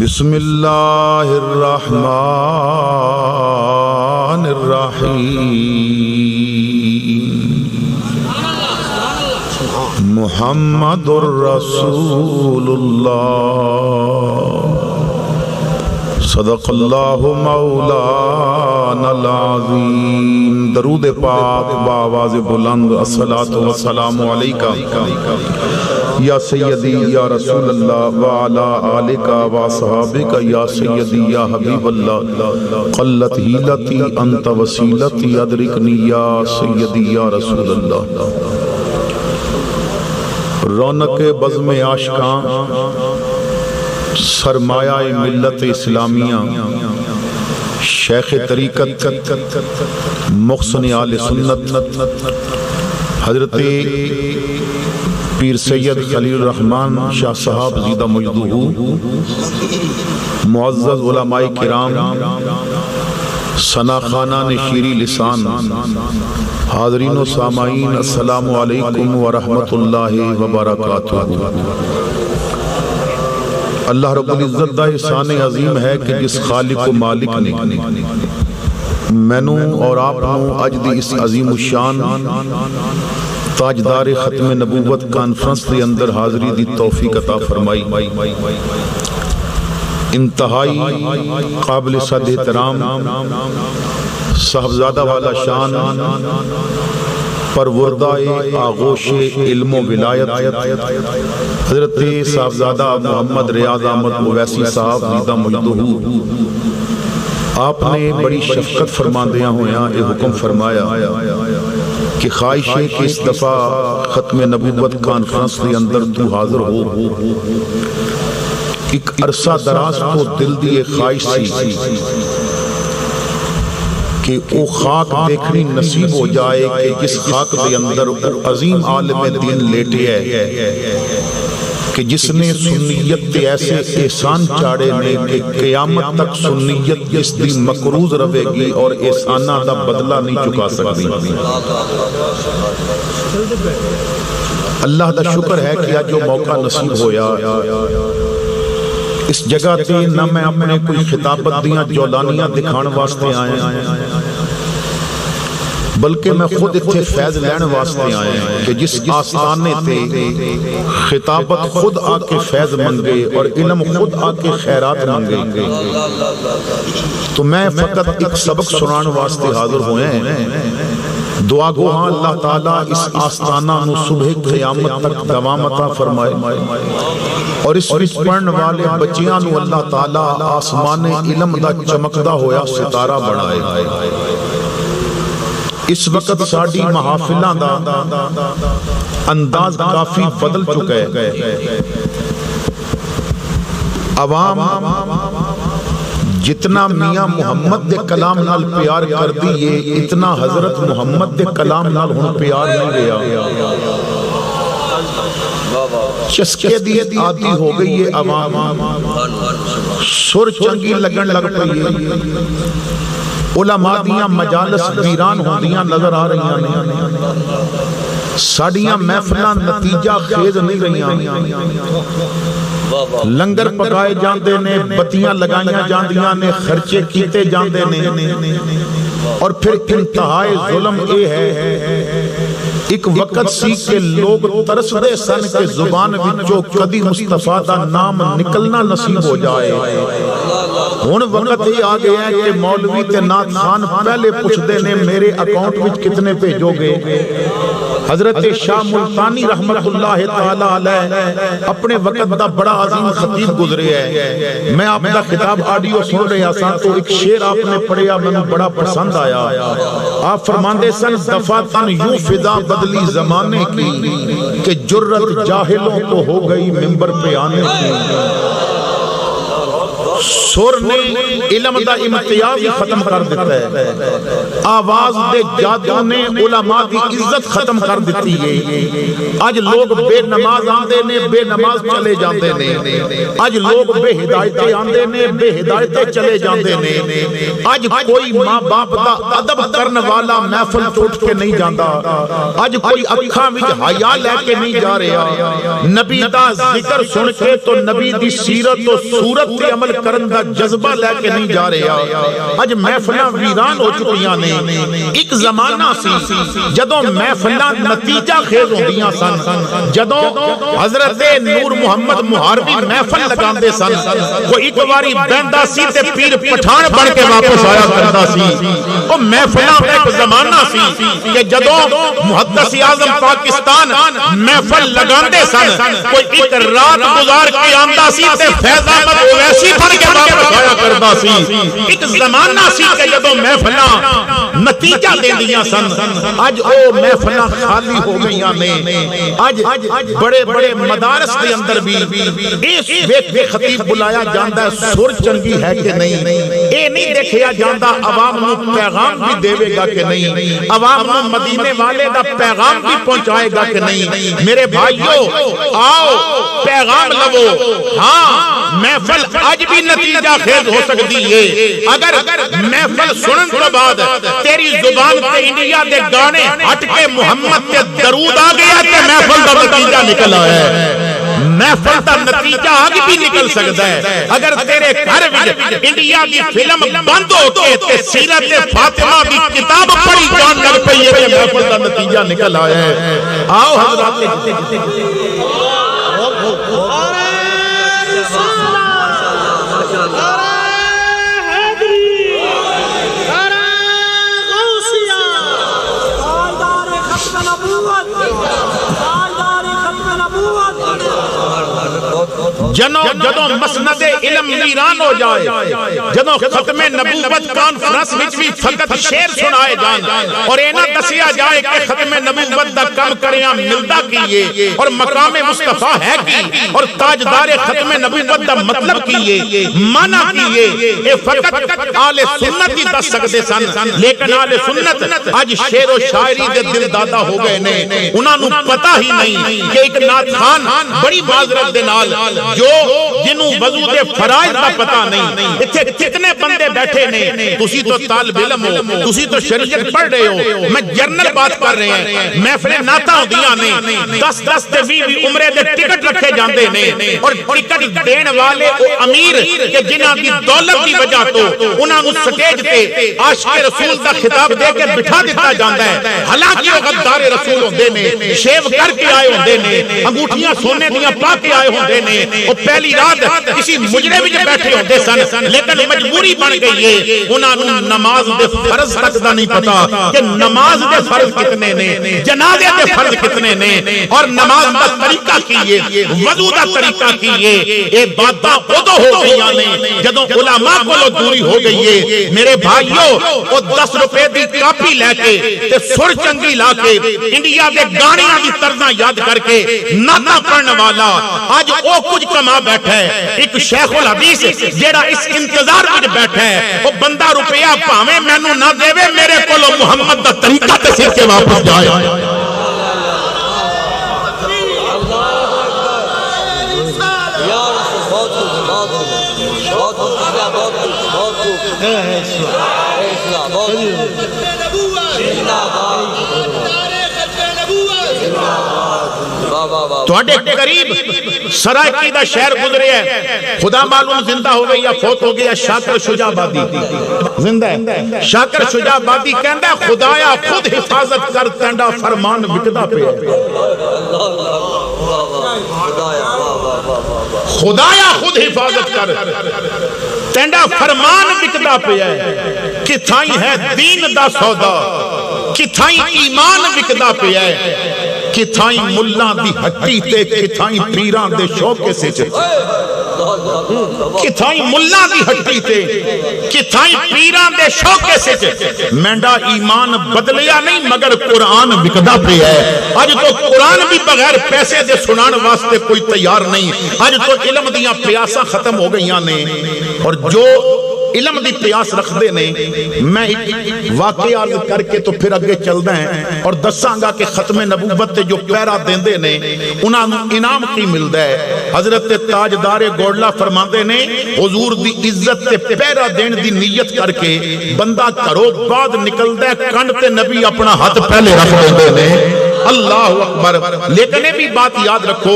بسم اللہ الرحمن الرحیم محمد الرسول اللہ صدق اللہ مولانا العظیم۔ درود پاک بآواز بلند الصلاۃ والسلام علیکہ یا سیدی یا رسول اللہ وعلا آلک واصحابک یا سیدی یا حبیب اللہ قلت ہیلتی انت وسیلتی ادرکنی یا سیدی یا رسول اللہ۔ رونق بزم عاشقاں سرمایہ ملت اسلامیہ شیخ طریقت محسن آل سنت حضرت پیر سید خلیل الرحمن شاہ صاحب زیدہ مجدہ، معزز علماء کرام، ثنا خانان شیری لسان، حاضرین و سامعین، السلام علیکم ورحمۃ اللہ وبرکاتہ۔ اللہ رب العزت دا احسان عظیم ہے کہ جس خالق و مالک نے مینوں اور آپ نوں اج دی اس عظیم الشان تاجدار ختم نبوت کانفرنس کے اندر حاضری دی توفیق عطا فرمائی۔ انتہائی قابل صد احترام صاحبزادہ والا شان پروردہ آغوش علم و ولایت حضرت صاحبزادہ محمد ریاض احمد اویسی صاحب زیدہ مجدہ، آپ نے بڑی شفقت فرماندیاں ہویاں اے حکم فرمایا کہ خواہش ہے کہ اس دفعہ ختم نبوت کانفرنس کے اندر تو حاضر ہو۔ ایک عرصہ دراز کو دل دیے خواہش سی کہ او خاک دیکھنی نصیب ہو جائے کہ جس خاک دے اندر او عظیم عالم دین لیٹے ہے کہ جس نے سنیت تے ایسے احسان چاڑے نے کہ قیامت تک سنیت جس دی مقروض روے گی اور احسانہ دا بدلہ نہیں چکا سکتی۔ اللہ دا شکر ہے کہ آج جو موقع نصیب ہویا اس جگہ تے نہ میں اپنے کوئی خطابت دیاں جولانیاں دکھان واسطے آئے بلکہ میں خود اتھے فیض لین واسطے آئے کہ جس آستانے تے خطابت خود آکے فیض منگے اور علم خود آکے خیرات منگے، تو میں فقط ایک سبق سنان واسطے حاضر ہوئے ہیں۔ دعا گو ہاں اللہ تعالیٰ اس آستانہ نو صبح قیامت تک دوام عطا فرمائے اور اس پڑھن والے بچیاں نو اللہ تعالیٰ آسمان علم دا چمکدا ہویا ستارہ بڑھائے۔ اس وقت ساڑی محافلہ دا انداز کافی بدل چکے ہیں۔ عوام جتنا میاں محمد دے کلام نال پیار کر دیئے اتنا حضرت محمد دے کلام نال ہن پیار نہیں گیا۔ چسکے دیئے آدھی ہو گئی ہے عوام، سر چنگی لگن لگ پئی ہے، علماء دیاں مجالس ویران ہوندیاں نظر آ رہی ہیں، ساڑیاں محفلہ نتیجہ خیز نہیں رہیاں، لنگر پکائے جاندے نے، بتیاں لگائیاں جاندیاں نے، خرچے کیتے جاندے نے، اور پھر انتہائی ظلم اے ہے ایک وقت سی کہ لوگ ترس دے سن کے زبان وچوں کدی مصطفیٰ دا نام نکلنا نصیب ہو جائے۔ ہن وقت ہی آ گیا ہے کہ مولوی تے نعت خان پہلے پوچھ دے نے میرے اکاؤنٹ وچ کتنے بھیجو گے۔ حضرت شاہ ملتانی رحمت اللہ تعالیٰ علیہ اپنے وقت دا بڑا عظیم خطیب گزرے ہے۔ میں آپ دا خطاب آڈیو سن رہے آسان تو ایک شعر آپ نے پڑھیا میں بڑا پسند آیا۔ آپ فرماندے سن دفاتن یوں فضا بدلی زمانے کی کہ جرت جاہلوں کو ہو گئی ممبر پہ آنے کی۔ سر نے علم دا امتیاز ختم کر دیتا ہے، آواز دے جادو نے علماء دی عزت ختم کر دیتی ہے۔ آج لوگ بے نماز آندے نے، بے نماز چلے جاندے نے، آج لوگ بے ہدایتے آندے نے، بے ہدایتے چلے جاندے نے۔ آج کوئی ماں باپ دا ادب کرن والا محفل ٹوٹ کے نہیں جاندا، آج کوئی اکھاں وچ حیا لے کے نہیں جا رہا، نبی دا ذکر سن کے تو نبی دی سیرت و صورت تے عمل کرن دا جذبہ لے کے نہیں جا رہا۔ آج محفلاں ویران ہو چکیاں نے۔ ایک زمانہ سی جدوں محفلاں نتیجہ خیز ہوندیاں سن، جدوں حضرت نور محمد محاربی محفل لگاندے سن، کوئی ایک واری بیندا سی تے پیر پٹھان بن کے واپس آیا کردا سی۔ او محفلاں دا ایک زمانہ سی کہ جدوں محدث اعظم پاکستان محفل لگاندے سن، کوئی ایک رات گزار کے آندا سی تے فیض احمد اویسی بن کے واپس آیا کردا سی۔ ایک زمانہ سی کہ جدوں محفلاں نتیجہ دیندیاں سن، اج او محفلاں خالی ہو گئیاں نے۔ اج بڑے بڑے مدارس دے اندر بھی اس ویکھ کے خطیب بلایا جاندا ہے سر چنگی ہے کہ نہیں، اے نہیں دیکھیا جاندا عوام نو پیغام بھی دے گا کہ نہیں، عوام نو مدینے والے دا پیغام بھی پہنچائے گا کہ نہیں۔ میرے بھائیو آؤ پیغام لو۔ ہاں محفل اج بھی نتیجہ خیز ہو سکتی ہے اگر محفل سنن تو بعد تیری زبان تے انڈیا دے گانے ہٹ کے محمد تے درود آ گیا تے محفل دا نتیجہ نکل آیا ہے۔ محفل دا نتیجہ آگے بھی نکل سکتا ہے اگر تیرے گھر وچ انڈیا دی فلم بند ہو کے تے سیرت فاطمہ دی کتاب پڑھی جان لگ پئی ہے، محفل دا نتیجہ نکل آیا ہے۔ آؤ حضرات جدوں مسند علم ویران ہو جائے، جدوں ختم نبوت کانفرنس وچ بھی فقط شعر سنائے جان اور اے نہ دسیا جائے کہ ختم نبوت دا کم کریاں ملدا کیے اور مقام مصطفیٰ ہے کی اور تاجدار ختم نبوت دا مطلب کیے، معنی کیے، اے فقط آل سنت ہی دس سکتے سن۔ لیکن آل سنت اج شعر و شاعری دے دل دادا ہو گئے نے، انہاں نو پتہ ہی نہیں کہ ایک نعت خان بڑی معذرت دے نال جو جنوں وضو دے فرائض دا پتہ نہیں، اتھے کتنے بندے بیٹھے نے، تسی تو طالب علم ہو، تسی تو شریعت پڑھ رہے ہو، میں جرنل بات کر رہے ہیں، محفلیں نعتاں ہوندیاں نے، 10 تے 20 عمرے دے ٹکٹ رکھے جاندے نے اور ٹکٹ دین والے او امیر کہ جنہاں دی دولت دی وجہ تو انہاں نوں سٹیج تے عاشق رسول دا خطاب دے کے بٹھا دتا جاندا ہے، حالانکہ وہ غدار رسول ہوندے نے، شیو کر کے آئے ہوندے نے، انگوٹھیاں سونے دیاں پا کے آئے ہوندے نے، وہ پہلی رات کسی مجرے وچ بیٹھے ہوندے سن، لیکن مجبوری بن گئی ہے انہاں نوں نماز دے فرض تک دا نہیں پتا کہ نماز دے فرض کتنے نے، جنازے دے فرض کتنے نے اور نماز دا طریقہ کی ہے، وضو دا طریقہ کی ہے۔ اے باتاں ادو ہو گئیاں نے جدوں علماء کولوں دوری ہو گئی ہے۔ میرے بھائیو او 10 روپے دی کاپی لے کے تے سر چنگی لا کے انڈیا دے گانیاں دی طرزاں یاد کر کے نعتاں پڑھن والا اج او کچھ کما بیٹھا ہے۔ ایک شیخ الحدیث جیڑا اس انتظار وچ بیٹھا ہے او بندہ روپیہ پاویں مینوں نہ دیوے میرے کولوں محمد دا طریقہ تے سیکھ کے واپس جائے۔ تواڈے قریب سرائکی دا شہر گزرے ہے، خدا معلوم زندہ ہو گئی یا فوت ہو گیا، شاکر شجاع آبادی زندہ ہے۔ شاکر شجاع آبادی کہندا ہے خدایا خود حفاظت کر تینڈا فرمان وکدا پہ ہے، خدایا خود حفاظت کر تینڈا فرمان وکدا پہ ہے، کتھائی ہے دین دا سودا، کتھائی ایمان وکدا پہ ہے، کتھائی ملہ دی ہٹی تے کتھائی پیران دے شوق سے چچے۔ کتھائی ملا دی ہٹی تے کتھائی پیران دے شوکے سے مینڈا ایمان بدلیا نہیں مگر قرآن بکدا پہ ہے. آج تو قرآن بھی بغیر پیسے دے سنان واسطے کوئی تیار نہیں. آج تو علم دیاں پیاساں ختم ہو گئیاں نے اور جو علم دی پیاس رکھ دے نے. میں ایک واقعی عرض کر کے تو پھر اگے چل دیں اور دساں گا کہ ختم نبوت تے جو پیرا دین دے نے انہاں انعام کی ملدا ہے. حضرت تاجدار گوڑلا فرماندے نے حضور دی عزت تے پیرا دین دی نیت کر کے بندہ گھروں بعد نکلدا ہے کنڈ تے نبی اپنا ہاتھ پہلے رکھ دیندے نے. اللہ اکبر. لیکن یہ بھی بات یاد رکھو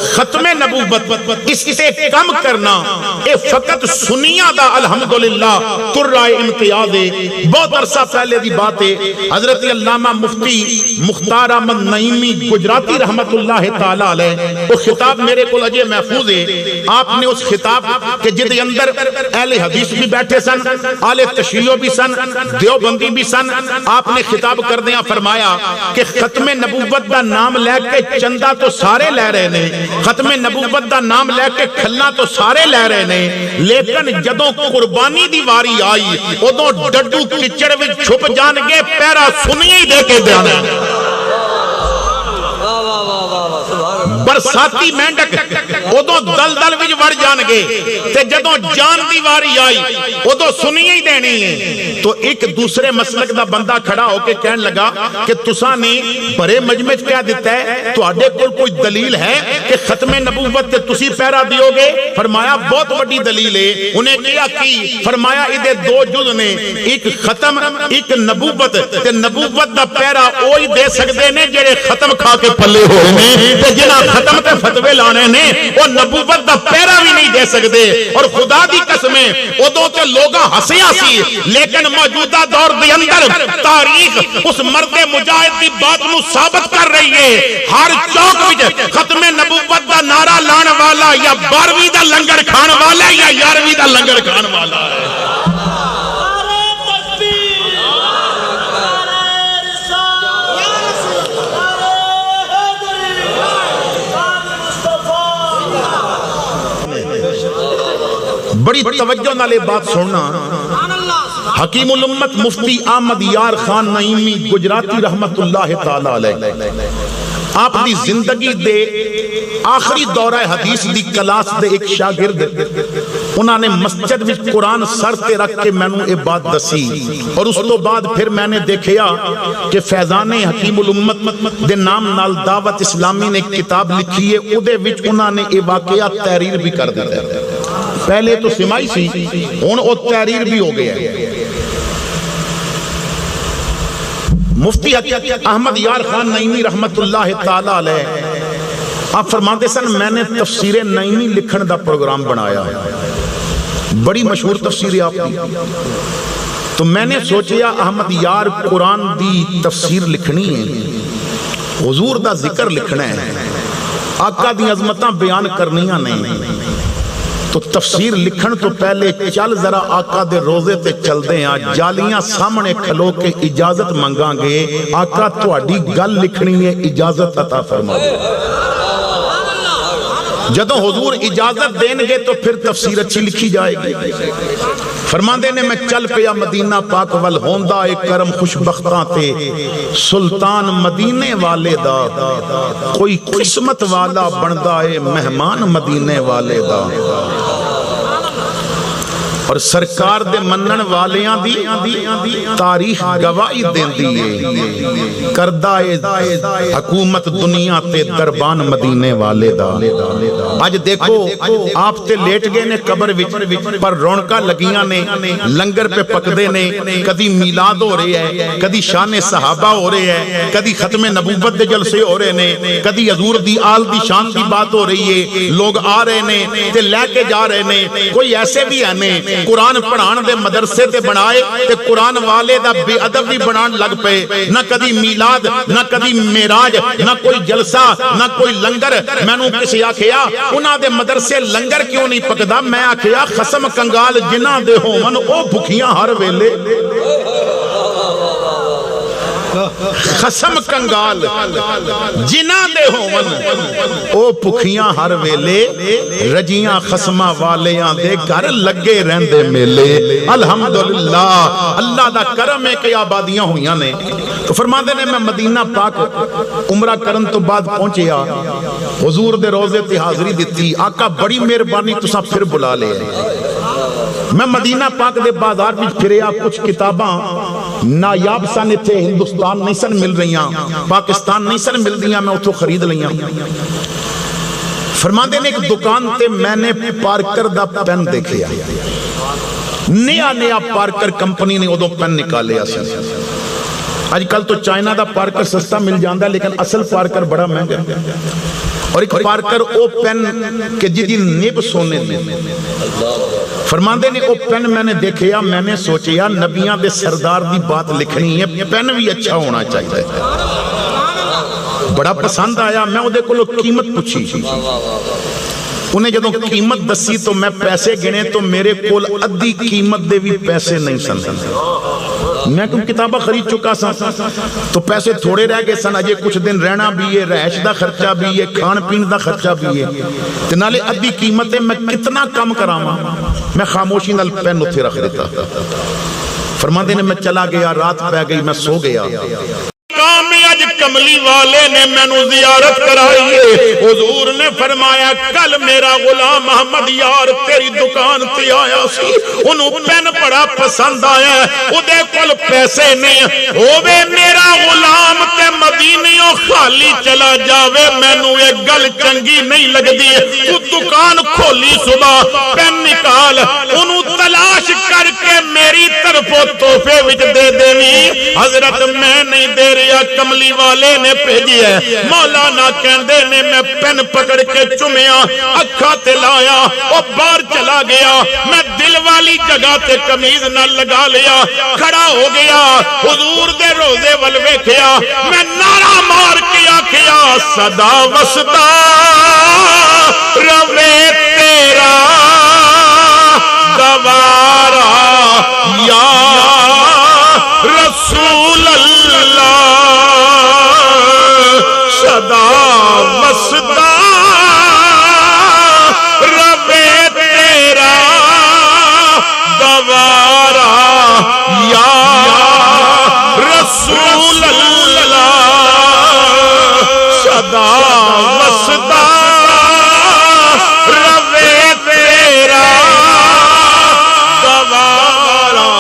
ختم نبوت اس سے کم کرنا اے فقط سنیاں دا الحمدللہ ترائے امتیاز ہے. بہت عرصہ پہلے دی بات ہے. حضرت علامہ مفتی مختار احمد نعیمی گجراتی رحمت اللہ تعالی علیہ وہ خطاب میرے کو اجے محفوظ ہے. آپ نے اس خطاب کے جدے اندر اہل حدیث بھی بیٹھے سن اہل تشیع بھی سن دیوبندی بھی سن. آپ نے خطاب کردیاں فرمایا کہ ختم نبوت دا نام لے کے چندہ تو سارے لے رہے نے, ختم نبوت دا نام لے کے کھلا تو سارے لے رہے نے, لیکن جدوں قربانی دی واری آئی ادوں ڈڈو کچڑ وچ چھپ جان گے پیرا سنی دے کے دیانا. برساتی مینڈک ادوں دل دل وچ وڑ جان گے تے جدوں جان دی واری آئی ادوں سنی ہی دینی ہے. تو ایک دوسرے مسلک دا بندہ کھڑا ہو کے کہن لگا کہ تساں نے بڑے مجمع کہہ دیتا ہے تواڈے کول کوئی دلیل ہے کہ ختم نبوت تے تسی پیرا دیو گے؟ فرمایا بہت بڑی دلیل ہے. انہیں کیا کی؟ فرمایا ادھے دو جز نے, ایک ختم ایک نبوت تے نبوت دا پیرا اوہی دے سکدے نے جڑے ختم کھا کے پھلے ہوئے نے تے جنہاں ختم تے فتوے لانے نے وہ نبوت دا پیرا بھی نہیں دے سکدے. اور خدا دی قسمیں ادوں تے لوگاں ہسیاں سی لیکن موجودہ دور دے اندر تاریخ اس مرد مجاہد دی بات نو ثابت کر رہی ہے. ہر چوک وچ ختم نبوت دا نعرہ لان والا یا 12ویں دا لنگر کھان والا یا 11ویں دا لنگر کھان والا ہے. بڑی توجہ نالے بات سننا. حکیم الامت مفتی احمد یار خان نعیمی گجراتی رحمت اللہ تعالی علیہ آپ دی زندگی دے آخری دورہ حدیث دی کلاس دے ایک شاگرد انہوں نے مسجد وچ قرآن سر تے رکھ کے میں نے یہ بات دسی اور اس تو بعد پھر میں نے دیکھیا کہ فیضان حکیم الامت دے نام نال دعوت اسلامی نے ایک کتاب لکھی ہے اودے وچ انہوں نے یہ واقعہ تحریر بھی کر دیتا ہے. پہلے تو سمائی سی ہن او تحریر بھی ہو گیا ہے. مفتی احمد یار خان نعیمی رحمت اللہ تعالی علیہ آپ فرماتے سن میں نے تفسیر نعیمی لکھن دا پروگرام بنایا, بڑی مشہور تفسیر ہے آپ کی. تو میں نے سوچیا احمد یار قرآن دی تفسیر لکھنی ہے, حضور دا ذکر لکھنا ہے, آقا دی عظمتاں بیان کرنیاں نہیں. تو تفسیر لکھن تو پہلے چل ذرا آقا دے روزے تے چل دیں آج جالیاں سامنے کھلو کے اجازت منگاں گے آقا تواڈی گل لکھنی ہے اجازت عطا فرمائے. جدوں حضور اجازت دیں گے تو پھر تفسیر اچھی لکھی جائے گی. فرماندے نے میں چل پیا مدینہ پاک ول ہوندا اے کرم خوشبختاں تے سلطان مدینے والے دا کوئی قسمت والا بندا اے مہمان مدینے والے دا. اور سرکار دے منن والیاں دی تاریخ گواہی دیندی ہے کردہ حکومت دنیا تے دربان مدینے والے دا. آج دیکھو آپ تے لیٹ گئے نے قبر وچ پر رونقاں لگیاں نے لنگر پہ پکدے نے, کدی میلاد ہو رہے ہے, کدی شان صحابہ ہو رہے ہے, کدی ختم نبوت دے جلسے ہو رہے نے, کدی حضور دی آل دی شان دی بات ہو رہی ہے. لوگ آ رہے نے تے لے کے جا رہے نے. کوئی ایسے بھی ہیں قرآن پڑھان دے مدرسے تے بنائے تے قرآن والے دا بے ادب بھی بنان لگ پے. نہ کدی میلاد نہ کدی معراج نہ کوئی جلسہ نہ کوئی لنگر. میں نو کسی آکھیا انہاں دے مدرسے لنگر کیوں نہیں پکدا؟ میں آکھیا قسم کنگال جنہاں دے ہون او بھکھیاں ہر ویلے. خسم کنگال جنہ دے ہوون او پکھیاں ہر ویلے رجیاں خسمہ والیاں دے گھر لگے رہندے میلے الحمدللہ اللہ دا کرم ہے کہ آبادیاں ہویاں نے تو فرماندے نے میں مدینہ پاک عمرہ کرن تو بعد پہنچیا حضور دے روزے تے حاضری دیتی آقا بڑی مہربانی تساں پھر بلا لے میں مدینہ پاک دے بازار وچ پھریا کچھ کتاباں نایاب سن اتھے ہندوستان نہیں سن مل رہیاں پاکستان نہیں سن مل دیاں میں اتھوں خرید لیاں فرماندے نے ایک دکان تے میں نے پارکر دا پین دیکھیا نیا نیا پارکر کمپنی نے ادو پین نکالیا سی آج کل تو چائنا دا پارکر سستا مل جاندہ لیکن اصل پارکر بڑا مہنگا اور ایک پارکر او پین کے جدی نیب سونے دی فرماندے نے او پین میں نے دیکھیا میں نے سوچیا نبیان دے سردار دی بات لکھنی ہے پین بھی اچھا ہونا چاہیے بڑا پسند آیا میں او دے کو لو قیمت پوچھی انہیں جدوں قیمت دسی تو میں پیسے گنے تو میرے کول ادھی قیمت دے بھی پیسے نہیں سن میں کم کتابہ خرید چکا سا تو پیسے تھوڑے رہ گئے سن اجے کچھ دن رہنا بھی ہے رہش دا خرچہ بھی ہے کھان پین دا خرچہ بھی ہے تنالے ادھی قیمت ہے میں کتنا کم کراما میں خاموشی نال پین اتھے رکھ دیتا فرماندے نے میں چلا گیا رات پہ گئی میں سو گیا آج کملی والے نے میں نو زیارت کرائیے حضور نے فرمایا کل میرا غلام محمد یار تیری دکان تے آیا سی انہوں پین بڑا پسند آیا او دے کل پیسے نہیں ہووے میرا غلام تے مدینیوں خالی چلا جاوے میں نو ایک گل چنگی نہیں لگ دی تو دکان کھولی صبح پین نکال انہوں تلاش کر کے میری طرف تحفے وچ دے دیوی حضرت میں نہیں دے رہا کملی والے نے بھیجی ہے مولانا کہندے نے میں پین پکڑ کے چمیا اکھا تے لایا او باہر چلا گیا میں دل والی جگہ تے قمیض نہ لگا لیا کھڑا ہو گیا حضور دے روزے ول ویکھیا میں نعرہ مار کے آکھیا صدا وسدا روے تیرا گوارا یا رسول اللہ صدا وسدا روے تیرا گوارا یا رسول اللہ صدا وسدا روے تیرا گوارا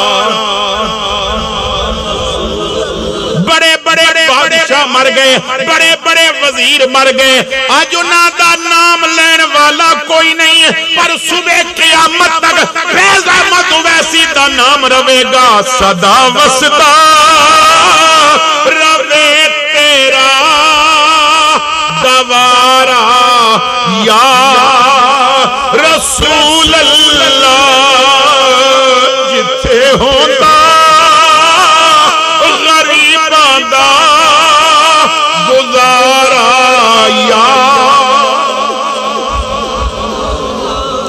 بڑے بڑے بادشاہ مر گئے بڑے بڑے وزیر مر گئے آج انہاں دا نام لین والا کوئی نہیں پر صبح قیامت تک فیض احمد اویسی دا نام روے گا صدا وسدا روے تیرا گوارا یا رسول اللہ جتھے ہوتا غریباں دا گزارا یا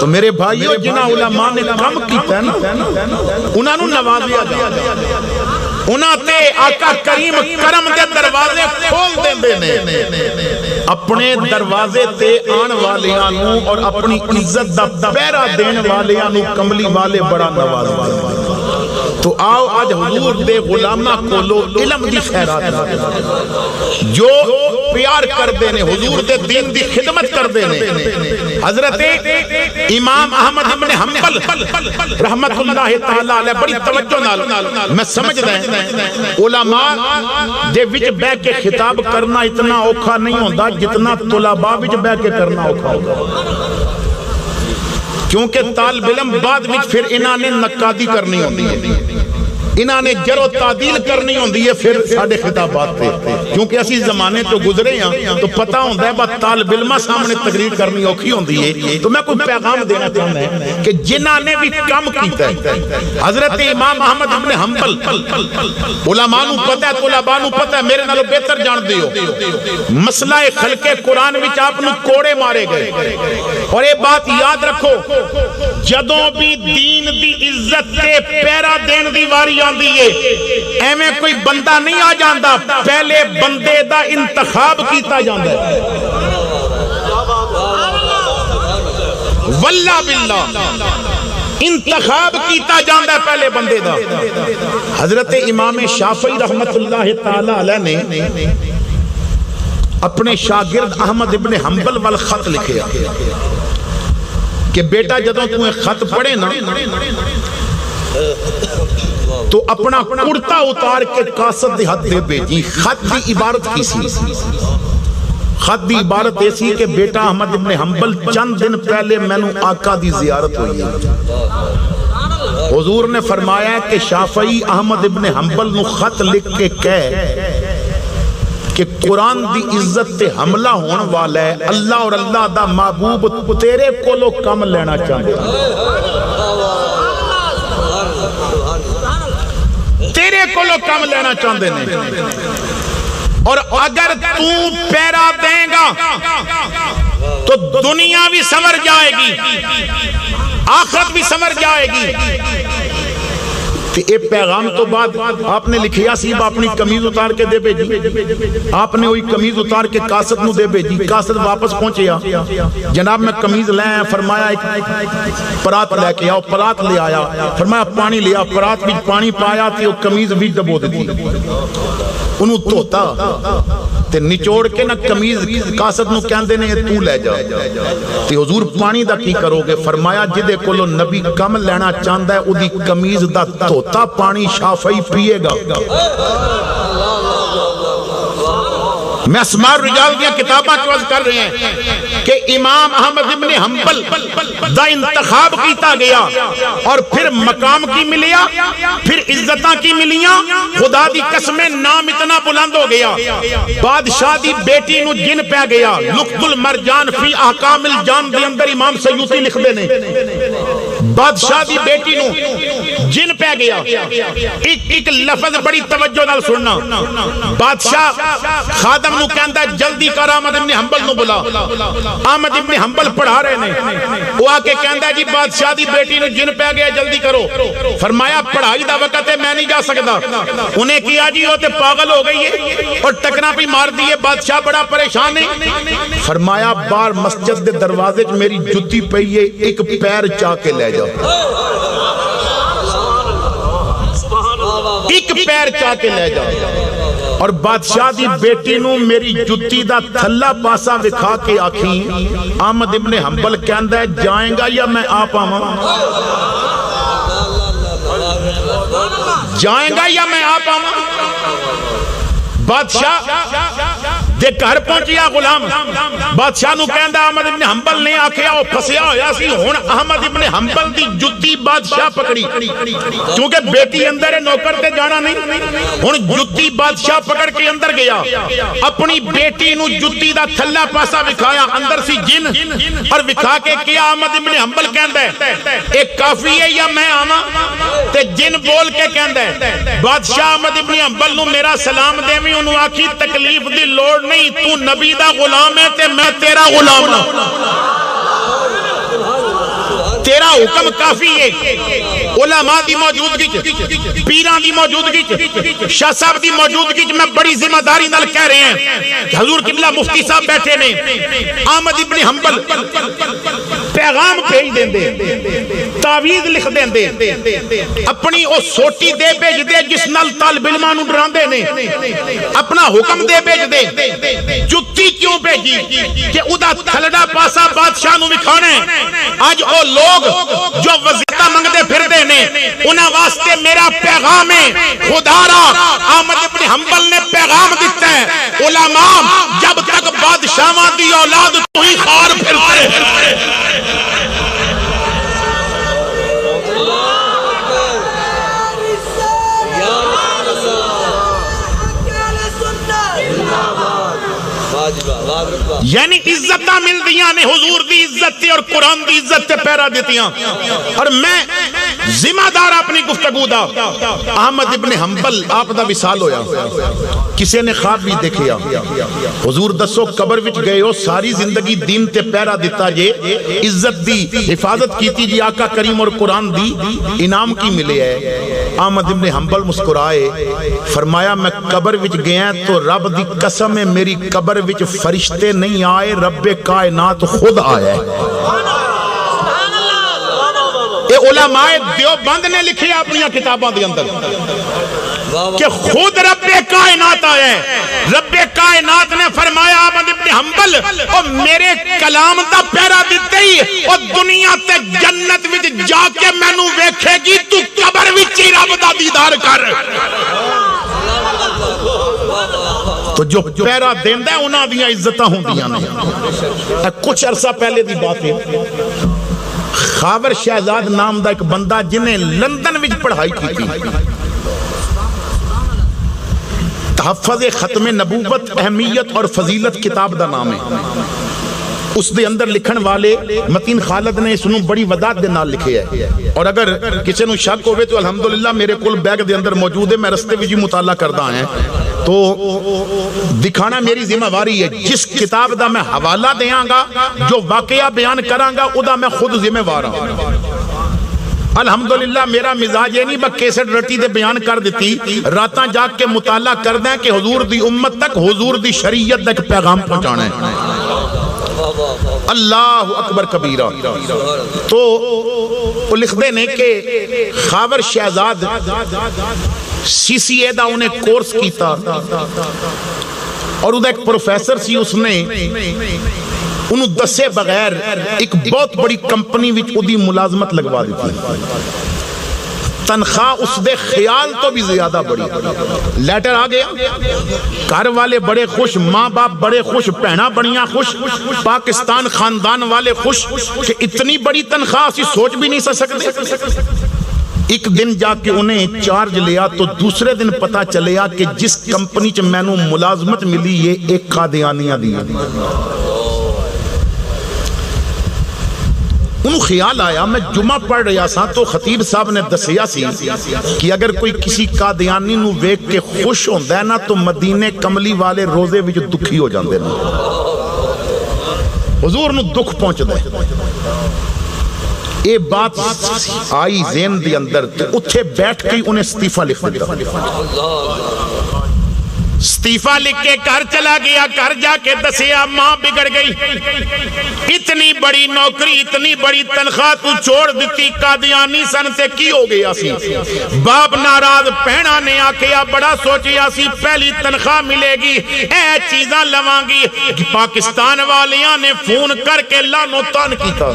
تو میرے بھائیو جنہ علماء نے کم کیتا ہے نا انہاں نو نوازیا جا انہاں تے آقا کریم کرم دے دروازے کھول دیندے نے اپنے دروازے تے آن والیاں نو اور اپنی عزت دا پہرا دین والیاں نو کملی والے بڑا نوازا تو آؤ آج حضور دے غلامہ کو لو علم دی خیرات جو پیار کر دینے حضور دے دین دی خدمت کر دینے حضرت امام احمد ابن حنبل رحمت اللہ تعالیٰ علیہ بڑی توجہ نال میں سمجھ رہے علماء دے وچ بے کے خطاب کرنا اتنا اوکھا نہیں ہوندہ جتنا طلباء وچ بے کے کرنا اوکھا ہوگا کیونکہ طالب علم بعد وچ پھر انہاں نے نقادی کرنی ہوندی ہے انہاں نے جر و تعدیل کرنی ہوندی ہے پھر ساڑھے خطابات پہ کیونکہ اسی زمانے تو گزرے ہیں تو پتہ ہوندہ ہے بات طالب علمہ سامنے تقریر کرنی اوکھی ہوندی ہے تو میں کوئی پیغام دینا چاہتا ہے کہ جنہاں نے بھی کم کیتا ہے حضرت امام احمد ابن حنبل علماء نو پتہ ہے طلباء نو پتہ ہے میرے نالو بہتر جان دیو مسئلہ خلق قرآن وچ آپ نو کوڑے مارے گئے اور یہ بات یاد رکھو جدوں بھی دین دی عزت تے پیرا دین دی واری آندی ہے ایویں کوئی بندہ نہیں آ جاندا، پہلے بندے دا انتخاب کیتا جاندا ہے۔ واللہ باللہ انتخاب کیتا جاندا ہے پہلے بندے دا۔ حضرت امام شافعی رحمت اللہ تعالی علیہ نے اپنے شاگرد احمد ابن حنبل وال خط لکھے کہ بیٹا جدوں تو خط پڑھے نا تو اپنا کرتا اتار کے قاصد دی حد دے بیجی۔ خط دی عبارت کی سی؟ خط دی عبارت ایسی کہ بیٹا احمد ابن حنبل چند دن پہلے میں نے آقا دی زیارت ہوئی ہے۔ حضور نے فرمایا کہ شافعی احمد ابن حنبل نو خط لکھ کے کہے کہ قرآن دی عزت تے حملہ ہون والا ہے، اللہ اور اللہ دا محبوب تیرے کولو کم لینا چاہتے تیرے کولو کم لینا چاہتے ہیں، اور اگر تو پیرا دیں گا تو دنیا بھی سنور جائے گی، آخرت بھی سنور جائے گی۔ اے پیغام تو بعد آپ نے لکھیا سیب اپنی کمیز اتار کے دے بھیجی، آپ نے وہی کمیز اتار کے قاصد نو دے بھیجی۔ قاصد واپس پہنچیا، جناب میں کمیز لے آیا، فرمایا ایک پرات لے کے آؤ، پرات لے آیا، فرمایا پانی لیا، پرات بھی پانی پایا تے وہ کمیز بھی دبو دی، انہوں توتا تے نچوڑ کے نہ کمیز قاصد نو کہندے نے تو لے جا تے حضور پانی دا کی کرو گے؟ فرمایا جدے کولو نبی کم لینا چاہندا ہے اودی کمیز دا توتا پانی شافعی پیے گا۔ میں اسمار رجال دیا کتاباں کی وضع کر رہے ہیں کہ امام احمد ابن حنبل دا انتخاب کیتا گیا، اور پھر مقام کی ملیا، پھر عزتاں کی ملیاں، خدا دی قسمیں نام اتنا بلند ہو گیا۔ بادشاہ دی بیٹی نو جن پہ گیا، لقط المرجان فی احکام الجان دے اندر امام سیوطی لکھ دینے، بادشاہ دی بیٹی نو جن پہ گیا۔ ایک لفظ بڑی توجہ نال سننا، بادشاہ خادم نو کہندا ہے جلدی کر احمد ابن حنبل نو بلا۔ احمد ابن حنبل پڑھا رہے نے، وہ آ کے کہندا ہے جی بادشاہ دی بیٹی نو جن پہ گیا جلدی کرو۔ فرمایا پڑھائی دا وقت ہے میں نہیں جا سکتا۔ انہیں کیا جی وہ تے پاگل ہو گئی ہے اور ٹکنا بھی مار دیے، بادشاہ بڑا پریشان ہے۔ فرمایا بار مسجد دے دروازے چ میری جُتی پئی ہے، ایک پیر چا کے لے جاؤ، ایک پیر چا کے لے جاؤ۔ اور بادشاہ دی بیٹی نو میری جُتی دا تھلا پاسا وکھا کے آکھیں۔ احمد ابن حنبل کہندا ہے جائیں گا یا میں آپ آواں؟ جائیں گا یا میں آپ آواں؟ بادشاہ دے گھر پہنچیا غلام، بادشاہ نو کہندا احمد ابن حنبل نے آکھیا او پھسیا ہویا سی، ہن احمد ابن حنبل دی جُتی بادشاہ پکڑی، کیونکہ بیٹی اندر ہے نوکر تے جانا نہیں، ہن جُتی بادشاہ پکڑ کے اندر گیا، اپنی بیٹی نو جُتی دا تھلا پاسا وکھایا، اندر سی جن، اور وکھا کے کیا احمد ابن حنبل کہندا ہے ایک کافی ہے یا میں آواں؟ تے جن بول کے کہندا ہے بادشاہ احمد ابن حنبل نو میرا سلام دیویں، انہوں آکھی تکلیف دی لوڑ نہیں، تو نبی دا غلام ہے تے میں تیرا غلام نہ، تیرا حکم کافی ہے۔ علماء دی موجودگی چ، پیران دی موجودگی چ، شاہ صاحب دی موجودگی چ میں بڑی ذمہ داری نال کہہ رہے ہیں کہ حضور قبلہ مفتی صاحب بیٹھے نے، احمد ابن حنبل پیغام بھیج دیں دے، تعویذ لکھ دیں دے، اپنی او سوٹی دے بھیج دے جس نال طالب علماں نوں ڈراندے نے، اپنا حکم دے بھیج دے۔ جُتی کیوں بھیجی کہ ادا تھلڑا پاسا بادشاہ نوں وکھانا ہے۔ آج او لوگ جو وظیفہ منگدے پھردے نے انہاں واسطے میرا پیغام ہے، خدا را احمد ابن حنبل نے پیغام دیتا ہے علماء جب تک بادشاہاں دی اولاد تو ہی خار پھرتے ہیں۔ یعنی عزتاں مل دیاں نے، حضور دی عزت اور قرآن دی عزت تے پیرا دیتیاں۔ اور میں ذمہ دار اپنی گفتگو دا احمد ابن حنبل آپ دا وصال ہویا کسے نے خواب بھی دیکھیا حضور دسو قبر وچ گئے ہو ساری زندگی دین تے پہرا دیتا جے عزت دی حفاظت کیتی جی آقا کریم اور قرآن دی انعام کی ملے ہے احمد ابن حنبل مسکرائے فرمایا میں قبر وچ گیا تو رب دی قسم ہے میری قبر وچ فرشتے نہیں آئے رب کائنات خود آیا ہے اے علماء دیوبند نے لکھے اپنی کتاباں دے اندر کہ خود رب کائنات آیا ہے رب کائنات نے فرمایا احمد ابن حنبل او میرے کلام دا پہرا دیتے ہی او دنیا تے جنت وچ جا کے مینوں ویکھے گی تو قبر وچ ہی رب دا دیدار کر تو جو پہرا دیندا ہے انہاں دیاں عزتاں ہوندیاں نے کچھ عرصہ پہلے دی بات ہے خاور شہزاد نام دا ایک بندہ جنہیں لندن وچ پڑھائی کی تھی تحفظ ختم نبوت اہمیت اور فضیلت کتاب دا نام ہے اس دے اندر لکھن والے متین خالد نے اس نو بڑی وضاحت دے نال لکھے ہے اور اگر کسی نو شک ہوئے تو الحمدللہ میرے کول بیگ دے اندر موجود ہے میں رستے وچ مطالعہ کردا ہیں تو دکھانا میری ذمہ واری ہے جس کتاب دا میں حوالہ دیاں گا جو واقعہ بیان کراں گا او دا میں خود ذمہ وار ہوں الحمدللہ میرا مزاج یہ نہیں بس کیسٹ رٹی دے بیان کر دیتی راتاں جاگ کے مطالعہ کر دیں کہ حضور دی امت تک حضور دی شریعت دا ایک پیغام پہنچانا ہے اللہ اکبر کبیرہ تو وہ لکھ دے نے کہ خاور شہزاد سی سی اے دا انہیں کورس کیتا اور وہ ایک پروفیسر سی اس نے انہوں دسے بغیر ایک بہت بڑی کمپنی وچ اودی ملازمت لگوا دیتی تنخواہ اس دے خیال تو بھی زیادہ بڑی لیٹر آ گیا گھر والے بڑے خوش ماں باپ بڑے خوش پہنا بڑیاں خوش پاکستان خاندان والے خوش کہ اتنی بڑی تنخواہ اسی سوچ بھی نہیں سکتے ایک دن جا کے انہیں چارج لیا تو دوسرے دن پتا چلیا کہ جس کمپنی چ میں نو ملازمت ملی یہ ایک قادیانیہ دی انہوں خیال آیا میں جمعہ پڑھ رہا سا تو خطیب صاحب نے دسیا سی کہ اگر کوئی کسی قادیانی نو ویک کے خوش ہوندہ ہے نا تو مدینے کملی والے روزے وچ دکھی ہو جاندے نا حضور نو دکھ پہنچ دے یہ بات آئی ذہن دی اندر تو اتھے بیٹھ کے انہیں استعفیٰ لکھ دیتا استعفیٰ لکھ کے گھر چلا گیا گھر جا کے دسیا ماں بگڑ گئی اتنی بڑی نوکری اتنی بڑی تنخواہ تو چھوڑ دیتی قادیانی سن سے کی ہو گیا سی باپ ناراض پہنا نے آکیا بڑا سوچیا سی پہلی تنخواہ ملے گی اے چیزاں لواں گی پاکستان والیاں نے فون کر کے لانو تان کی تھا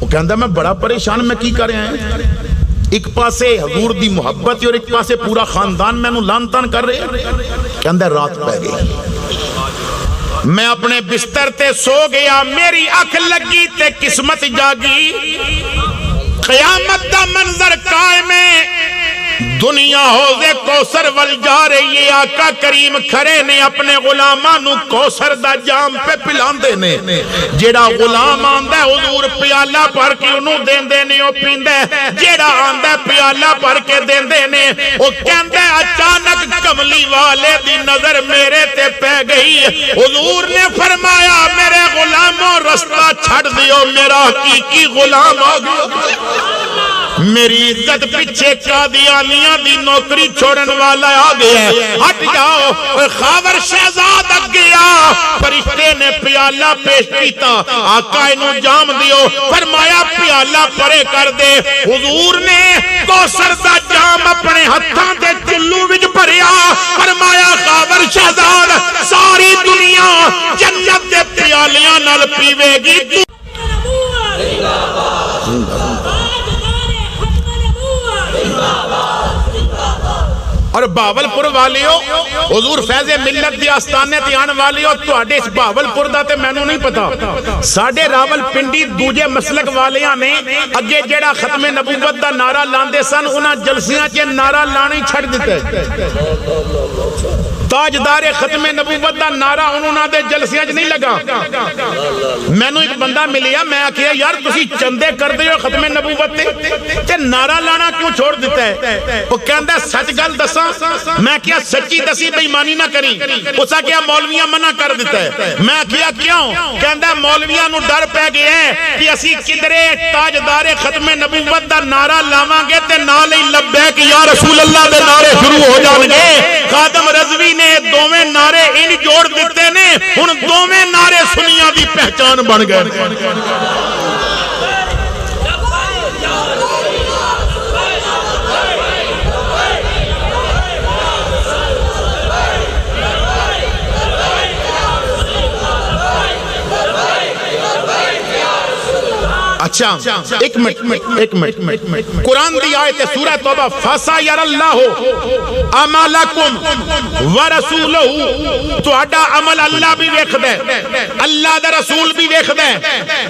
وہ کہندہ میں بڑا پریشان میں کی کر رہے ہیں ایک پاسے حضور دی محبت اور ایک پاسے پورا خاندان میں نو لان تان کر رہے ہیں کہندہ رات پہ گئی میں اپنے بستر تے سو گیا میری آنکھ لگی تے قسمت جاگی قیامت دا منظر قائم ہے دنیا حوضے کوثر ول جا رہی ہے آقا کریم کھڑے نے اپنے غلامانو کوثر دا جام پہ پلان دینے جیڑا غلام آندہ حضور پیالہ پر کے انہوں دین دینے او پیندے جیڑا آندہ پیالہ پر کے دین دینے او کہندے اچانک کملی والے دی نظر میرے تے پہ گئی حضور نے فرمایا میرے غلاموں رستہ چھڑ دیو میرا حقیقی غلام آ گیا میری عزت پچھے قادیانیاں دی نوکری چھوڑن والا آ گیا ہٹ جاؤ خاور شہزاد اگ گیا فرشتے نے پیالہ پیش کیتا آقا انہوں جام دیو فرمایا پیالہ پرے کر دے حضور نے کوثر دا جام اپنے ہتھاں دے چلو وچ بھریا فرمایا خاور شہزاد ساری دنیا جنت دے پیالیاں نال پیوے گی اور باولپور والیو حضور فیض ملت دی آستانے تے آن والیو تو آڈے اس باولپور دا تے میں نو نہیں پتا ساڑھے راول پنڈی دوجے مسلک والیاں نے اگے جیڑا ختم نبوت دا نعرہ لاندے سن انہاں جلسیاں چے نعرہ لانے چھڑ دیتے تاجدار ختم نبوت دا نعرہ انہوں دے جلسیاں چ نہیں لگا. مینوں ایک بندہ ملیا, میں آکھیا یار تسی چندے کر دے ہو ختم نبوت تے نعرہ لانا کیوں چھوڑ دیتا ہے؟ وہ کہندا سچ گل دساں. میں کیا سچی دسی بے ایمانی نہ کری. اس آ کیا مولویاں منع کر دیتا ہے. میں کیا کیوں؟ کہندا مولویاں نو ڈر پہ گیا ہے کہ اسی کدرے تاجدار ختم نبوت دا نعرہ لاواں گے تے نال ہی لبیک یا رسول اللہ دے نعرے شروع ہو جان گے. خادم رضوی نے دوویں نعرے ان جوڑ دیتے نے, ہن دوویں نعرے سنیاں دی پہچان بن گئے. اچھا ایک منٹ قرآن دی آیت سورہ توبہ فَسَيَرَ اللَّهُ أَعْمَالَكُمْ وَرَسُولُهُ. تہاڈا عمل اللہ بھی ویکھدا ہے, اللہ دا رسول بھی ویکھدا ہے.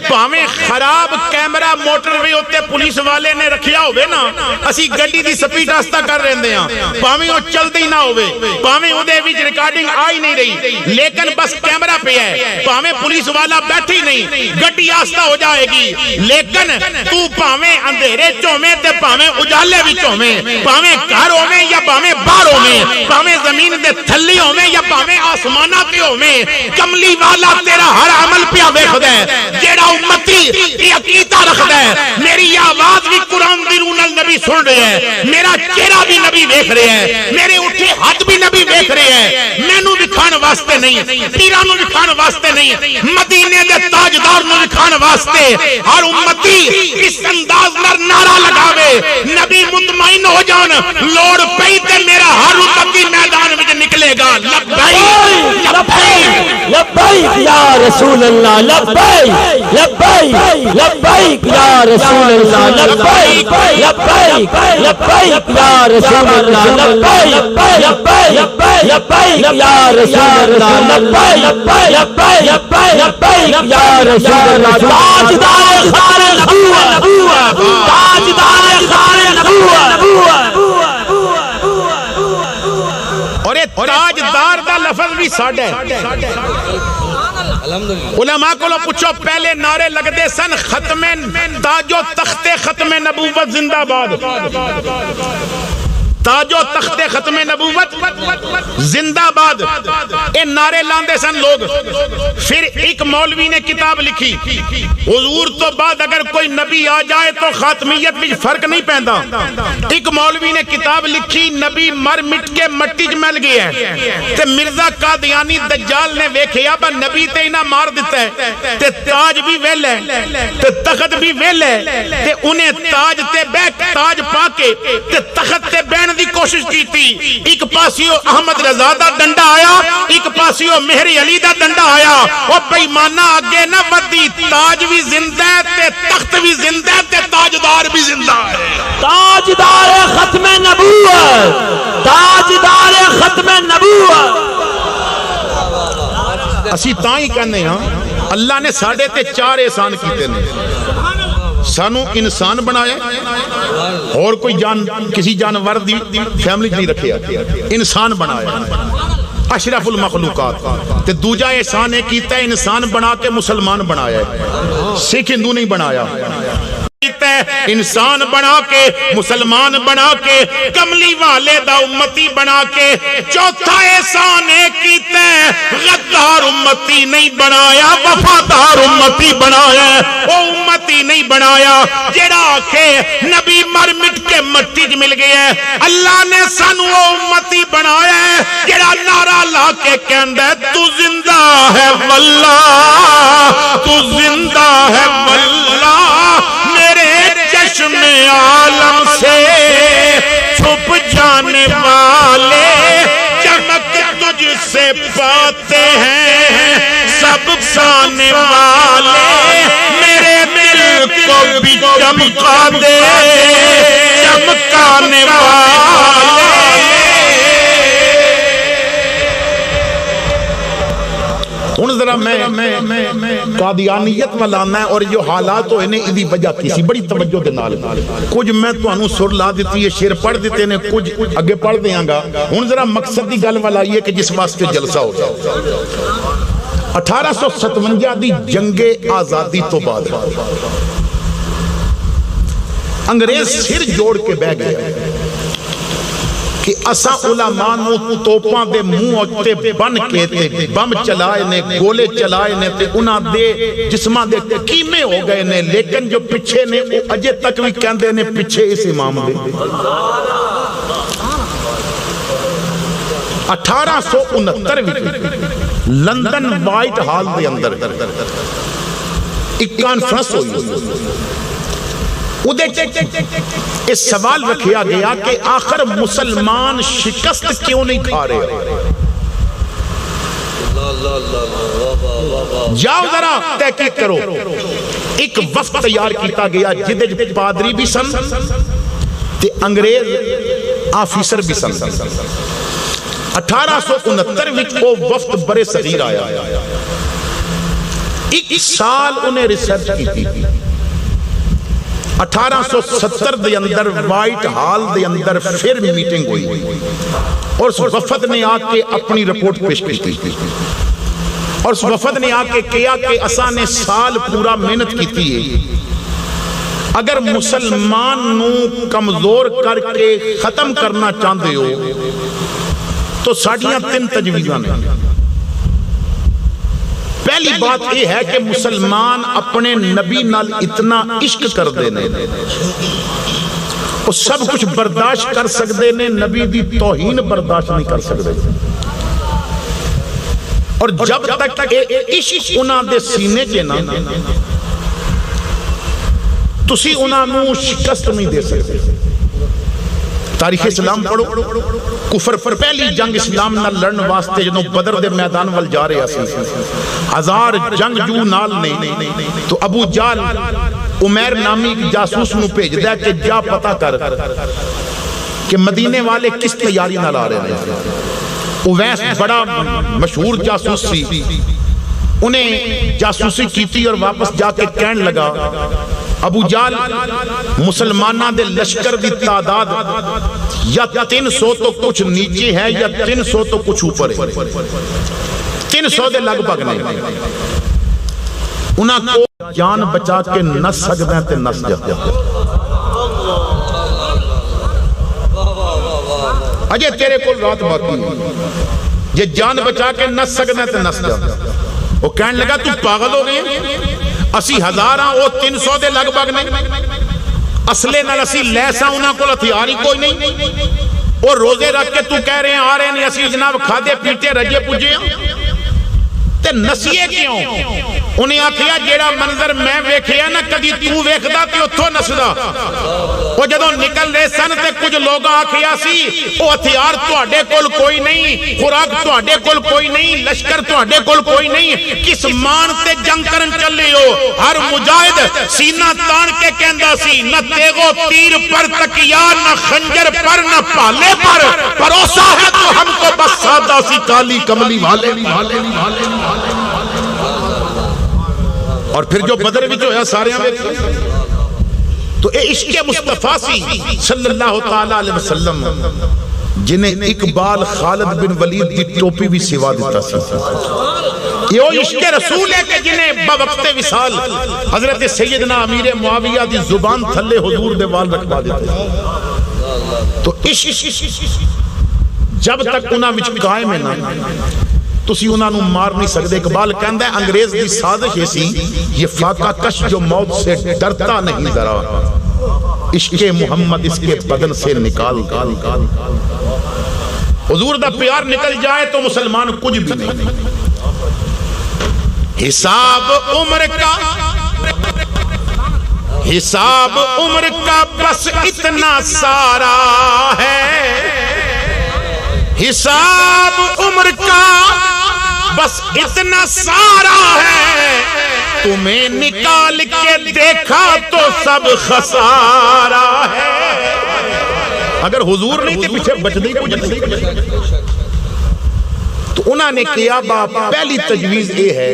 بھاویں خراب کیمرہ موٹر وے اوتے پولیس والے نے رکھیا ہوے نا, اسی گڈی دی سپیڈ آستا کر رہندے ہاں, بھاویں او چلدی نہ ہوے, بھاویں اودے وچ ریکارڈنگ آئی نہیں رہی, لیکن بس کیمرہ پہ ہے. بھاویں پولیس والا بیٹھی نہیں, گڈی آستا ہو جائے گی. لیکن تو پاویں اندھیرے چومیں تے پاویں اجالے بھی چومیں, پاویں گھر ہوویں یا پاویں باہر ہوویں, پاویں زمین دے تھلی ہوویں یا پاویں آسماناں تے ہوویں, کملی والا تیرا ہر عمل پیا ویکھدا ہے. جیڑا امتی یہ عقیدہ رکھدا ہے میری یہ آواز بھی قرآن دی روح نال نبی سن رہے ہیں, میرا چہرہ بھی نبی دیکھ رہے ہیں, میرے اٹھے ہاتھ بھی نبی دیکھ رہے ہیں. مینوں دکھان واسطے نہیں, پیراں نوں دکھان واسطے نہیں, مدینے دے تاجدار نوں دکھان واسطے. ہر امتی اس انداز پر نعرہ لگاوے, نبی مطمئن ہو جان, لوڑ پئی تے میرا ہر امتی میدان میں نکلے گا. لبیک لبیک لبیک یا رسول اللہ, لبیک لبیک لبیک یا رسول اللہ, لبیک لبیک لبیک یا رسول اللہ, لبیک لبیک لبیک یا رسول اللہ, لبیک لبیک لبیک یا رسول اللہ. تاجدار خار نبوت, تاجدار خار نبوت. اور یہ تاجدار دا لفظ بھی ساڈا ہے. علماء کو لو پوچھو پہلے نعرے لگ دے سن ختم تاج و تخت ختم نبوت زندہ باد, تاج و تخت ختم نبوت زندہ باد, اے نعرے لاندے سن لوگ. پھر ایک مولوی نے کتاب لکھی, حضور تو بعد اگر کوئی نبی آ جائے تو خاتمیت بھی فرق نہیں پیندا. ایک مولوی نے کتاب لکھی نبی مر مٹ کے مٹی چ مل گیا ہے, تے مرزا قادیانی دجال نے ویکھیا با نبی تے انہاں مار دیتا ہے, تے تاج بھی ویل ہے تے تخت بھی ویل ہے, تے انہیں تاج تے بیٹھ تاج پا کے تے تخت تے بہن دی کوشش کی تھی. ایک پاسیو احمد رضا دا ڈنڈا آیا, ایک پاسیو مہر علی دا ڈنڈا آیا. او بے ایمانہ اگے نہ ودی, تاج بھی زندہ ہے تے تخت بھی زندہ ہے تے تاجدار بھی زندہ ہے. تاجدار ختم نبوت, تاجدار ختم نبوت. اسی تاں ہی کہنے ہاں اللہ نے ساڑھے تے 4 احسان کیتے نے. سانو انسان بنایا, اور کوئی جان کسی جانور دی فیملی نہیں رکھیا, انسان بنایا اشرف المخلوقات. تے دوجا احسان ہے کیتا ہے انسان بنا کے مسلمان بنایا ہے, سکھ ہندو نہیں بنایا. انسان بنا کے مسلمان بنا کے کملی والے دا امتی بنا کے. چوتھا احسان ہے کیتا ہے غدار امتی نہیں بنایا, وفادار امتی بنایا. او امتی نہیں بنایا جیڑا آکھے نبی مر مٹ کے مٹی چ مل گیا ہے. اللہ نے سانو او امتی بنایا ہے جیڑا نعرہ لا کے کہندا ہے تو زندہ ہے واللہ, تو زندہ ہے واللہ, چشم عالم سے چھپ جانے والے چمک تجھ سے پاتے ہیں سب پانے والے. میرے دل کو بھی چمکا دے چمکانے والے. ہن ذرا میں قادیانیت میں لانا ہے اور جو حالات ہوئے نے ادھی وجہ کسی بڑی توجہ دے نال کچھ میں تو انہوں سر لا دیتی ہے شیر پڑھ دیتے ہیں کچھ اگے پڑھ دیاں گا ہن ذرا مقصد دی گل والا یہ کہ جس واسطے جلسہ ہو جائے 1857 دی جنگ آزادی تو بعد انگریز سر جوڑ کے بہ گیا کہ اسا علماء نو توپاں دے منہ اتے بن کے تے بم چلائے نے گولے چلائے نے تے انہاں دے جسماں دے کیمے ہو گئے نے لیکن جو پیچھے نے وہ اجے تک بھی کہندے نے پیچھے اس امام دے 1869 لندن وائٹ ہال دے اندر ایک کانفرنس ہوئی اس سوال رکھیا گیا کہ آخر مسلمان شکست کیوں نہیں کھا رہے جاؤ ذرا تحقیق کرو ایک وفد تیار کیتا گیا جدے پادری بھی سن تے انگریز آفیسر بھی سن 1869 وچ وہ وفد برے صغیر آیا ایک سال انہیں ریسرچ کی تھی 1870 دے اندر وائٹ ہال دے اندر پھر میٹنگ ہوئی اور اس وفد نے آ کے اپنی رپورٹ پیش کی اور اس وفد نے آ کے کیا کہ اساں نے سال پورا محنت کی تھی اگر مسلمان نو کمزور کر کے ختم کرنا چاہتے ہو تو ساڑیاں 3 تجویزاں نے پہلی بات یہ ہے کہ مسلمان اپنے نبی نال اتنا عشق کر دینے وہ سب کچھ برداشت کر سکتے نے نبی دی توہین برداشت نہیں کر سکتے اور جب تک عشق انہاں دے سینے کے نا تسی انہاں نو شکست نہیں دے سکتے تاریخ اسلام پڑھو کفر پہلی جنگ اسلام نہ لڑن واسطے جنہوں بدر دے میدان وال جا رہے ہیں 1000 جنگ جو نال نے تو ابو جال عمیر نامی جاسوس نو بھیج دیا کہ جا پتہ کر کہ مدینے والے کس تیاری نہ لا رہے ہیں اویس بڑا مشہور جاسوس سی انہیں جاسوسی کی تھی اور واپس جا کے کہن لگا ابو جال مسلمانہ دے لشکر دی تعداد یا 300 تو کچھ نیچے ہے یا 300 تو کچھ اوپر ہے 300 دے لگ بھگ نہیں انہاں کو جان بچا کے نس سکتے ہیں تے نس جاتے ہیں اجے تیرے کو رات باقی یہ جان بچا کے نس سکتے ہیں تے نس جاتے ہیں وہ کہنے لگا تو پاگل ہو گئے اسی 1000 وہ 300 دے لگ بھگ نہیں اصلے نال اسی لیسا انہاں کو ہتھیار ہی کوئی نہیں اور روزے رکھ کے تو کہہ رہے ہیں آ رہے ہیں اسی جناب کھادے پیتے رجے پجے تے نسیے کیوں انہیں آکھیا جیڑا منظر میں ویکھیا نا کدی تو ویکھدا تے اتھوں نسدا وہ جدوں نکل رہے سن تے کچھ لوگ آکھیا سی وہ ہتھیار تواڈے کول کوئی نہیں خوراک تواڈے کول کوئی نہیں لشکر تواڈے کول کوئی نہیں کس مان تے جنگ کرن چلے ہو ہر مجاہد سینہ تان کے کہندا سی نہ تیغو تیر پر تکیا نہ خنجر پر نہ پالے پر بھروسہ ہے تو ہم کو بس سادہ سی کالی کملی والے اور پھر جو بدر بھی جو ہے سارے ہمیں تو اے عشق مصطفیٰ سی صلی اللہ تعالیٰ علیہ وسلم جنہیں اقبال خالد بن ولید کی ٹوپی بھی سوا دیتا سی یہ عشق رسول ہے کہ جنہیں بوقت وصال حضرت سیدنا امیر معاویہ دی زبان تھلے حضور دے وال رکھوا دیتے تو عشق جب تک انہاں وچ قائم ہے نا تسی انہاں نو مار نہیں سکتے اقبال کہندا ہے انگریز دی سازش ایسی یہ فاقہ کش جو موت سے ڈرتا نہیں ڈرا عشق محمد اس کے بدن سے نکال حضور دا پیار نکل جائے تو مسلمان کچھ بھی نہیں حساب عمر کا بس اتنا سارا ہے حساب عمر کا بس اتنا سارا ہے تمہیں نکال کے دیکھا تو سب خسارہ ہے اگر حضور نہیں تھے پیچھے بچنے کو جاتے تو انہوں نے کیا باپ پہلی تجویز یہ ہے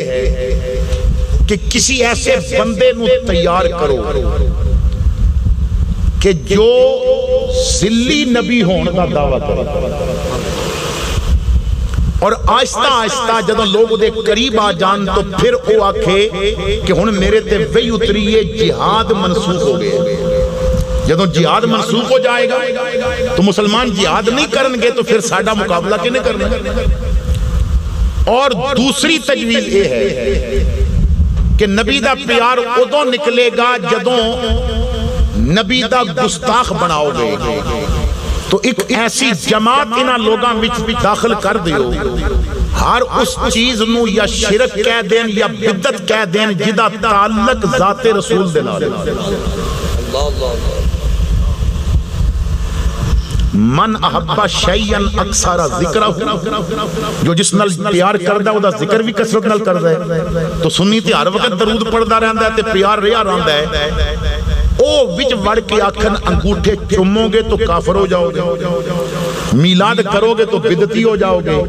کہ کسی ایسے بندے نو تیار کرو کہ جو ذلی نبی ہون دا دعویٰ کرے، اور آہستہ آہستہ جدوں لوگ دے قریب آ جان تو پھر وہ آکھے کہ ہن میرے تے وہی اتری ہے، جہاد منسوخ ہو گئے۔ جدوں جہاد منسوخ ہو جائے گا تو مسلمان جہاد نہیں کرن گے تو پھر ساڈا مقابلہ کنے کرنا۔ اور دوسری تجویز یہ ہے کہ نبی دا پیار ادوں نکلے گا جدوں نبی دا گستاخ بناؤ گے تو ایک ایسی جماعت انہاں لوگاں وچ داخل کر دیو ہر اس چیز نو یا شرک کہہ دین یا بدعت کہہ دین جدا تعلق ذات رسول دے نال۔ من احبا شیئن اکثر ذکرہ، جو جس نال پیار کردہ ہے وہ دا ذکر بھی کثرت نال کردہ ہے۔ تو سنی تے ہر وقت درود پڑھدا رہندا ہے تے پیار رہیا رہندا ہے، او وچ وڑ کے آکھن انگوٹھے چومو گے تو کافر ہو جاؤ گے، میلاد کرو گے تو بدعتی ہو جاؤ گے،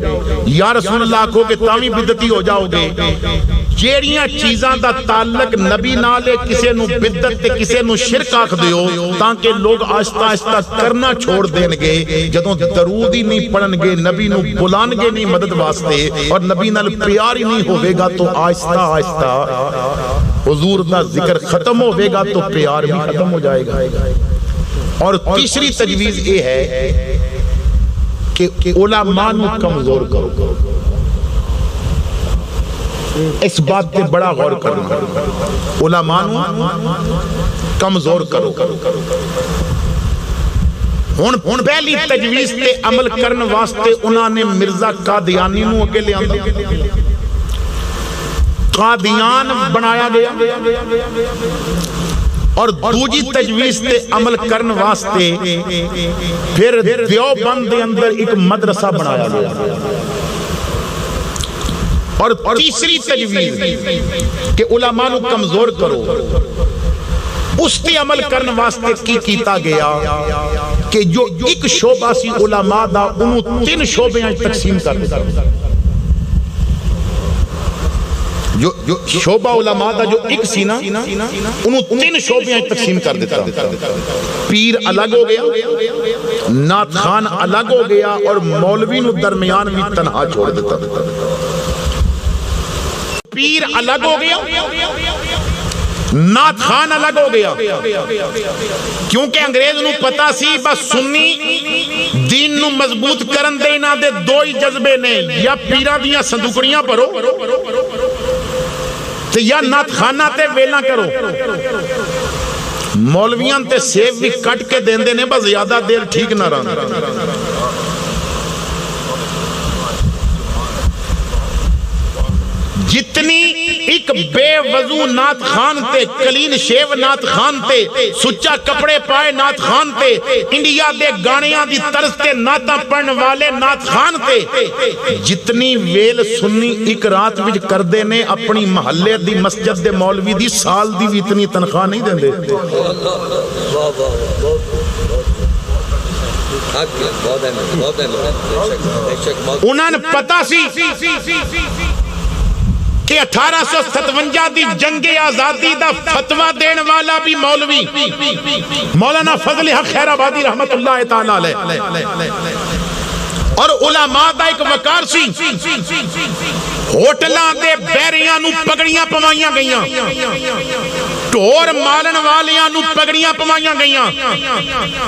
یا رسول اللہ آکھو گے تاوی بدعتی ہو جاؤ گے۔ جیڑیاں چیزاں دا تعلق نبی نالے کسے نو بدعت تے کسے نو شرک آکھ دیو تاکہ لوگ آہستہ آہستہ کرنا چھوڑ دین گے، جدوں درود ہی نہیں پڑھن گے، نبی نو بلان گے نہیں مدد واسطے اور نبی نال پیار ہی نہیں ہوئے گا تو آہستہ آہستہ حضور دا ذکر ختم ہوئے گا تو پیار بھی ختم ہو جائے گا۔ اور تیسری تجویز یہ ہے کہ علماء نو کمزور کرو، اس بات پہ بڑا غور کرنا، علماء نو کمزور کرو۔ ہن پہلی تجویز تے عمل کرن واسطے انہاں نے مرزا قادیانی نو اگے لے آندا، قادیان بنایا گیا، اور دوجی تجویز تے عمل کرن واسطے پھر دیوبند دے اندر ایک مدرسہ بنایا گیا، اور تیسری تجویز کہ علماء نو کمزور کرو، اس تے عمل کرن واسطے کی کیتا گیا کہ جو ایک شعبہ سی علماء دا انہوں 3 شعبے تقسیم کر دیتا، جو شعبہ علماء دا جو ایک سی نا انہوں 3 شعبے تقسیم کر دیتا۔ پیر الگ ہو گیا، نعت خان الگ ہو گیا، اور مولوی نو درمیان بھی تنہا چھوڑ دیتا۔ پیر الگ ہو گیا، نعت خان الگ ہو گیا، کیونکہ انگریز نو پتا سی بس سنی دین نو مضبوط کرن دے نہ دے 2 ہی جذبے نے، یا پیرا دیاں صندوقڑیاں پڑھو تے یا نعت خانہ تے ویلاں کرو۔ مولویاں تے سیب بھی کٹ کے دین دے نے بس زیادہ دیر ٹھیک نہ رہا۔ جتنی ایک بے وضو نعت خان تے، کلین شیو نعت خان تے، سچا کپڑے پائے نعت خان تے، انڈیا دے گانیاں دی طرز تے نعتاں پڑھن والے نعت خان تے، جتنی ویل سنی ایک رات وچ کر دے نے اپنی محلے دی مسجد دے مولوی دی سال دی بھی اتنی تنخواہ نہیں دیں دے۔ انہاں نے پتا سی کہ 1857 دی جنگ آزادی دا فتوہ دین والا بھی مولوی مولانا فضل حق خیر آبادی رحمت اللہ تعالیٰ علیہ، اور علماء دا ایک وقار سی، ہوٹلان دے بیریاں نو پگڑیاں پوائیاں گئیاں، ٹور مالن والیاں نو پگڑیاں پوائیاں گئیاں،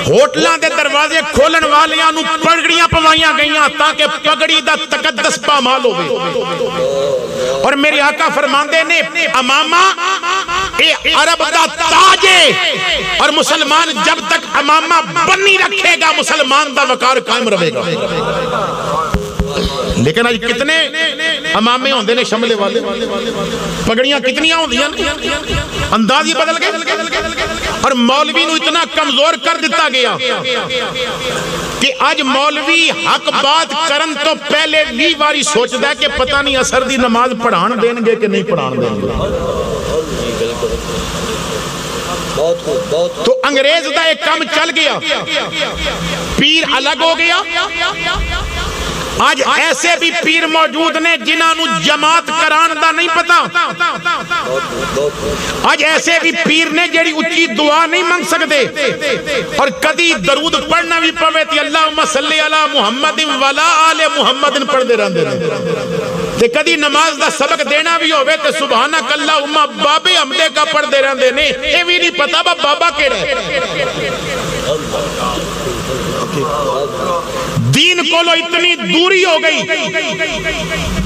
ہوٹلان دے دروازے کھولن والیاں نو پگڑیاں پوائیاں گئیاں تاکہ پگڑی دا تقدس پامال ہوئے۔ اور میرے آقا فرماندے نے امامہ اے عرب دا تاج ہے، اور مسلمان جب تک امامہ بنی رکھے گا مسلمان دا وقار قائم رہے گا۔ لیکن آج کتنے امامے ہوندے نے شملے والے، پگڑیاں کتنیاں ہوندیاں، انداز ہی بدل گئے، اور مولوی نو اتنا کمزور کر دیتا گیا کہ آج مولوی حق بات کرن تو پہلے بھی باری سوچدا ہے کہ پتہ نہیں اثر دی نماز پڑھان دیں گے کہ نہیں پڑھان دیں گے۔ تو انگریز دا ایک کام چل گیا، پیر الگ ہو گیا، آج ایسے بھی پیر موجود نے جنہاں نو جماعت کران دا نہیں پتا. آج ایسے بھی پیر نے جیڑی اچھی دعا نہیں منگ سکتے اور کدی درود پڑھنا بھی پوے تے اللہم صلی علی محمد وعلی آل محمد پڑھ دے رہندے تے کدی نماز دا سبق دینا بھی ہوئے تے سبحانک اللہم بابے حمدے کا پڑھ دے رہندے نے. اے بھی نہیں پتا بابا کیڑا ہے. دین کو لو اتنی دوری ہو گئی.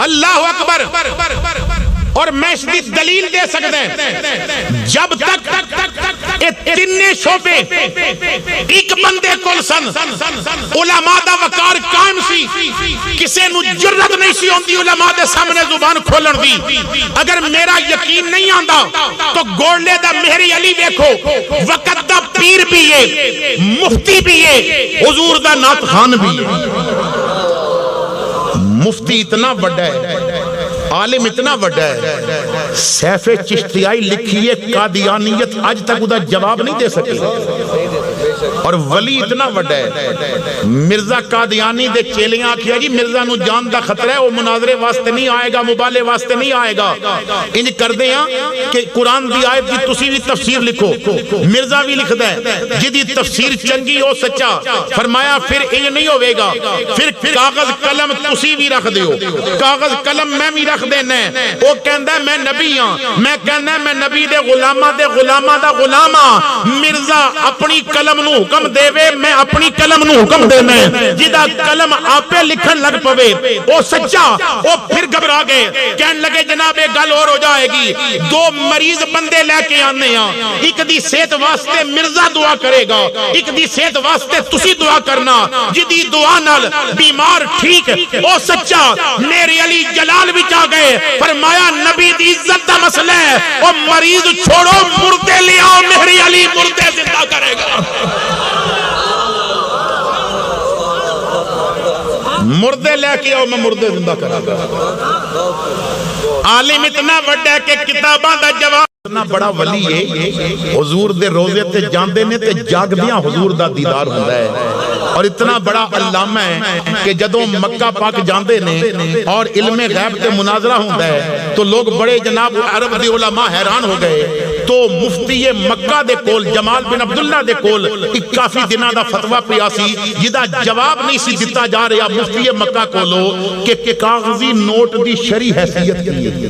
اللہ اکبر. اور میں اس کی دلیل دے سکتے ہیں جب تک تینے شعبے ایک بندے کول سن علماء دا وقار قائم سی. کسے نو جرت نہیں سی ہوندی علماء دے سامنے زبان کھولن دی. اگر میرا یقین نہیں آندا تو گولڈے دا مہری علی دیکھو وقت دا پیر بھی ہے مفتی بھی ہے حضور دا نعت خان بھی ہے. مفتی اتنا بڑا ہے عالم اتنا بڑا ہے سیف چشتیائی لکھیے قادیانیت آج تک دا جواب نہیں دے سکے. اور ولی اتنا بڑا ہے مرزا قادیانی دے چیلیاں آکھیا جی مرزا نو جان دا خطرہ ہے وہ مناظرے واسطے نہیں آئے گا مبالے واسطے نہیں آئے گا. انج کر دیں کہ قرآن دی آیت کی تسی بھی تفسیر لکھو. مرزا بھی لکھ دے جدی تفسیر چنگی ہو سچا فرمایا پھر انج نہیں ہوئے گا پھر کاغذ قلم تسی بھی رکھ دیو کاغذ قلم میں بھی رکھ دینا. وہ کہندا ہے میں نبی ہاں میں کہنا میں نبی دے غلامہ دے غلامہ دا غلامہ. مرزا اپنی قلم نو حکم دے وے میں اپنی قلم نو حکم دینا جدا قلم آپے لکھن لگ پوے وہ سچا. وہ پھر گھبرا گئے کہن لگے جناب ایک گل اور ہو جائے گی. دو مریض بندے لے کے آنے ہیں ایک دی صحت واسطے مرزا دعا کرے گا ایک دی صحت واسطے تسی دعا کرنا. جدی دعا نال بیمار ٹھیک وہ سچا. میرے علی جلال بھی آ گئے فرمایا نبی دی عزت دا مسئلہ ہے وہ مریض چھوڑو مردے لے آؤ میری علی مردے زندہ کرے گا. مردے لے کے آؤ میں مردے زندہ کرے گا. عالم اتنا بڑا ہے کہ کتاباں دا جواب اتنا بڑا ولی ہے حضور دے روزے تے جاندے نے تے جاگدیاں حضور دا دیدار ہوندا ہے. اور اتنا بڑا علامہ ہے کہ جدوں مکہ پاک جاندے نے اور علم غیب تے مناظرہ ہوندا ہے تو لوگ بڑے جناب عرب دے علماء حیران ہو گئے. تو مفتی مکہ دے کول جمال بن عبداللہ دے کول ایک کافی دنہ دا فتوہ پیا سی جدا جواب نہیں سی دیتا جا رہا مفتی مکہ کولو کہ کاغذی نوٹ دی شرعی حیثیت کی ہے.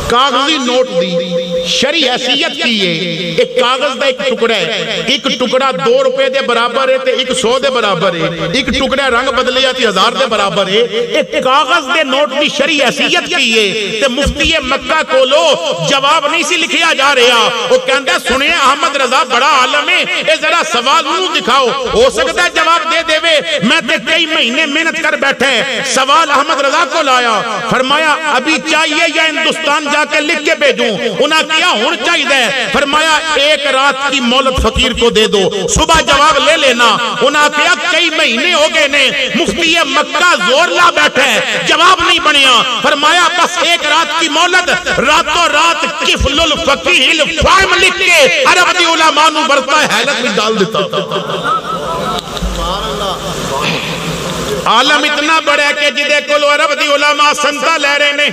کاغذی نوٹ دی شرعی حیثیت کی ہے. ایک کاغذ دا ایک ٹکڑا ہے ایک ٹکڑا 2 روپے دے برابر ہے تے 100 دے برابر ہے. ایک ٹکڑا رنگ بدلیا تے 1000 دے برابر ہے. ایک کاغذ دے نوٹ دی شرعی حیثیت کی ہے تے مفتی مکہ کولو جواب نہیں سی لکھیا جا رہا. وہ کہندا سنے احمد رضا بڑا عالم ہے اے ذرا سوال نو دکھاؤ ہو سکتا ہے جواب دے دے وے. میں تے کئی مہینے محنت کر بیٹھے سوال احمد رضا کو لایا فرمایا ابھی چاہیے یا ہندوستان جا کے لکھ کے بھیجوں. انہاں کیا ہون چاہیے فرمایا 1 رات کی مہلت فقیر کو دے دو صبح جواب لے لینا. انہاں کیا کئی مہینے ہو گئے نے مفتی مکہ زور لا بیٹھے جواب نہیں بنیا. فرمایا بس 1 رات کی مہلت راتوں رات کفل الفقیہ الفاہم لکھ کے عرب دی علماء نو برتا حیلت میں ڈال دیتا. عالم اتنا بڑا ہے کہ جدے کولو عرب دی علماء سنتا لے رہے نے.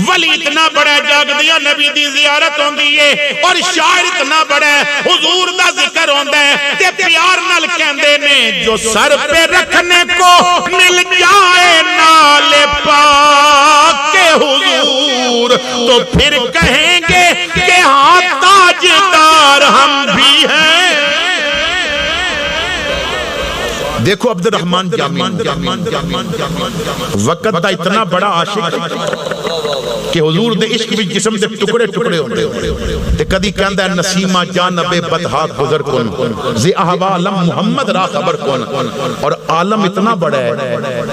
ولی اتنا بڑا ہے جاگدیاں نبی دی زیارت ہوندی ہے اور شاعر اتنا بڑا ہے حضور دا ذکر ہوندا ہے تے پیار نال کہندے نے جو سر پہ رکھنے کو مل جائے نال پاک کے حضور تو پھر کہیں گے کہ ہاں تاجدار ہم بھی ہیں. دیکھو عبد الرحمن جامی وقت دا اتنا بڑا عاشق کہ حضور دے عشق بھی جسم دے ٹکڑے ٹکڑے ہوندے تے کدی کہندا ہے نسیمہ جانب بدہا گزر کن زی احوالم محمد را خبر کن. اور عالم اتنا بڑا ہے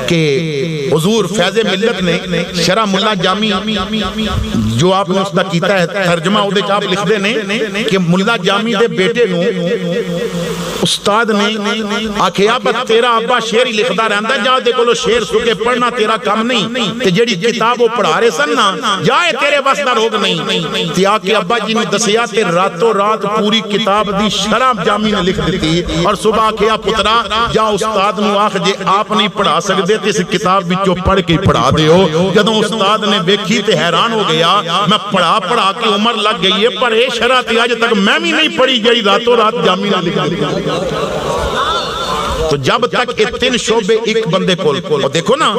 کہ حضور فیض ملت نے شرح ملا جامی جو آپ نے اس کا کیتا ہے ترجمہ وہ آپ لکھ دے نے کہ ملا جامی دے بیٹے نو استاد نے آکھیا بس تیرا ابا شعر ہی لکھدا رہندا جا دے کولو شعر سکے پڑھنا تیرا کام نہیں تے جیڑی کتاب وہ پڑھا رہے سن نا جائے تیرے بس دا روگ نہیں تے آکے ابا جی نے دسیا تے راتوں رات پوری کتاب دی شرح جامی نے لکھ دیتی اور صبح کیا پترا جا استاد نو آکھ جے آپ نہیں پڑھا سکدے تے اس کتاب وچوں پڑھ کے پڑھا دیو جدوں استاد نے ویکھی تے حیران ہو گیا میں پڑھا کے عمر لگ گئی ہے پر اے شرح تے اج تک میں بھی نہیں پڑھی گئی راتوں رات جامی نے لکھ دی تو جب تک یہ تین شعبے ایک بندے کو دیکھو نا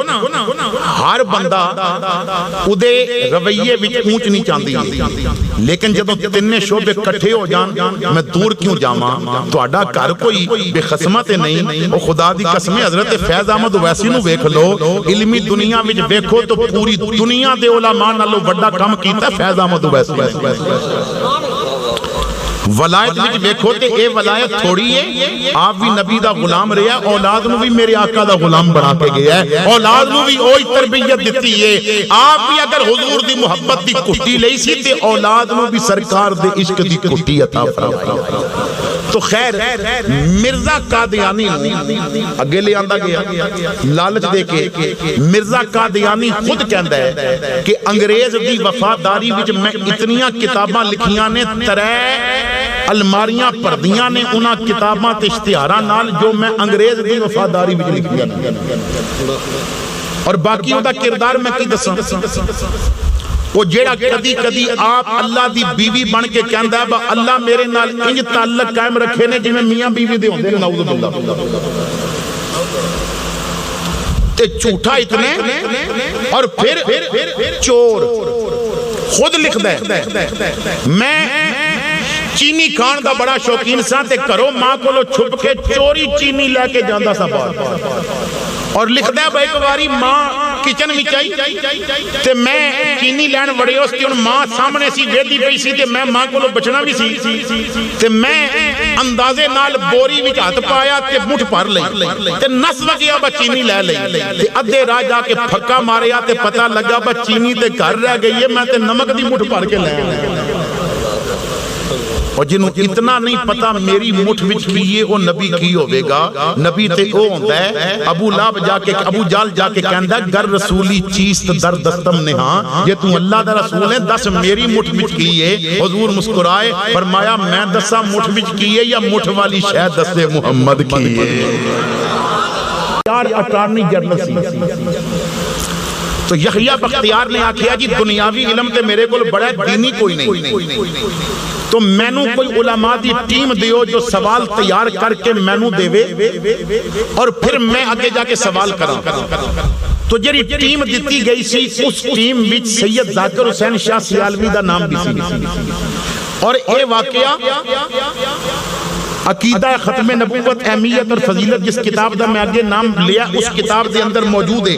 ہر بندہ اودے رویے وچ اونچ نہیں چاندی لیکن جب تین شعبے کٹھے ہو جان میں دور کیوں جاواں تہاڈا گھر کوئی بے خصمت نہیں او خدا دی قسم حضرت فیض احمد اویسی نو ویکھ لو علمی دنیا وچ ویکھو تو پوری دنیا دے علماء نالوں بڑا کام کیتا فیض احمد اویسی ولایت وچ ویکھو تے اے ولایت تھوڑی ہے آپ بھی نبی دا غلام رہیا اولاد نو بھی میرے آقا دا غلام بنا کے گیا ہے اولاد نو بھی اوہی تربیت دتی ہے آپ بھی اگر حضور دی محبت دی کٹی لئی سی تے اولاد نو بھی سرکار دے عشق دی کٹی عطا فرمائی تو خیر مرزا قادیانی اگے لے آندا گیا لالچ دے کے مرزا قادیانی خود کہندا ہے کہ انگریز دی وفاداری وچ میں اتنیاں کتاباں لکھیاں نے الماریاں پردیاں نے انہاں کتاباں تے اشتہاراں نال جو میں انگریز دی وفاداری وچ لکھیاں اور باقی دا کردار میں کی دساں وہ جیڑا کدی کدی آپ اللہ دی بیوی بن کے کہندا ہے با اللہ میرے نال انج تعلق قائم رکھے نے جویں میاں بیوی دے ہوندے نعوذ باللہ تے جھوٹا اتنے اور پھر چور خود لکھدا ہے میں چینی کھان دا بڑا شوقین سا تے کرو ماں کولو چھپ کے چوری چینی لے کے جاندا سا باہر اور لکھدا ہے ایک واری ماں کچن وچ آئی تے میں چینی لین وڑے اس تے ماں سامنے سی ویدی پئی سی تے میں ماں کولو بچنا بھی سی تے میں اندازے نال بوری وچ ہاتھ پایا تے مٹھ بھر لئی تے نس وگیا با چینی لے لئی تے ادھے راہ جا کے پھکا ماریا تے پتہ لگا با چینی تے گھر رہ گئی ہے میں تے نمک دی مٹھ بھر کے لے آیا اور جنہوں اتنا نہیں پتا میری مٹھ وچ کیے وہ نبی کی ہوئے گا نبی تے او ہوندہ ہے ابو جال جا کے کہندہ ہے گر رسولی چیست در دستم نہاں یہ تو اللہ دا رسول ہے دس میری مٹھ وچ کیے حضور مسکرائے فرمایا میں دسا مٹھ وچ کیے یا مٹھ والی شاید دسے محمد کیے یار اٹارنی جنرل سی تو یحییٰ بختیار نے آکھیا جی دنیاوی علم تے میرے کول بڑا دینی کوئی نہیں تو مینوں کوئی علماء دی ٹیم دیو جو سوال تیار کر کے مینوں دے وے اور پھر میں آگے جا کے سوال کراں تو جری ٹیم دیتی گئی سی اس ٹیم وچ سید ذاکر حسین شاہ سیالوی دا نام بھی سی اور اے واقعہ عقیدہ ختم نبوت اہمیت اور فضیلت جس کتاب دا میں آگے نام لیا اس کتاب دے اندر موجود ہے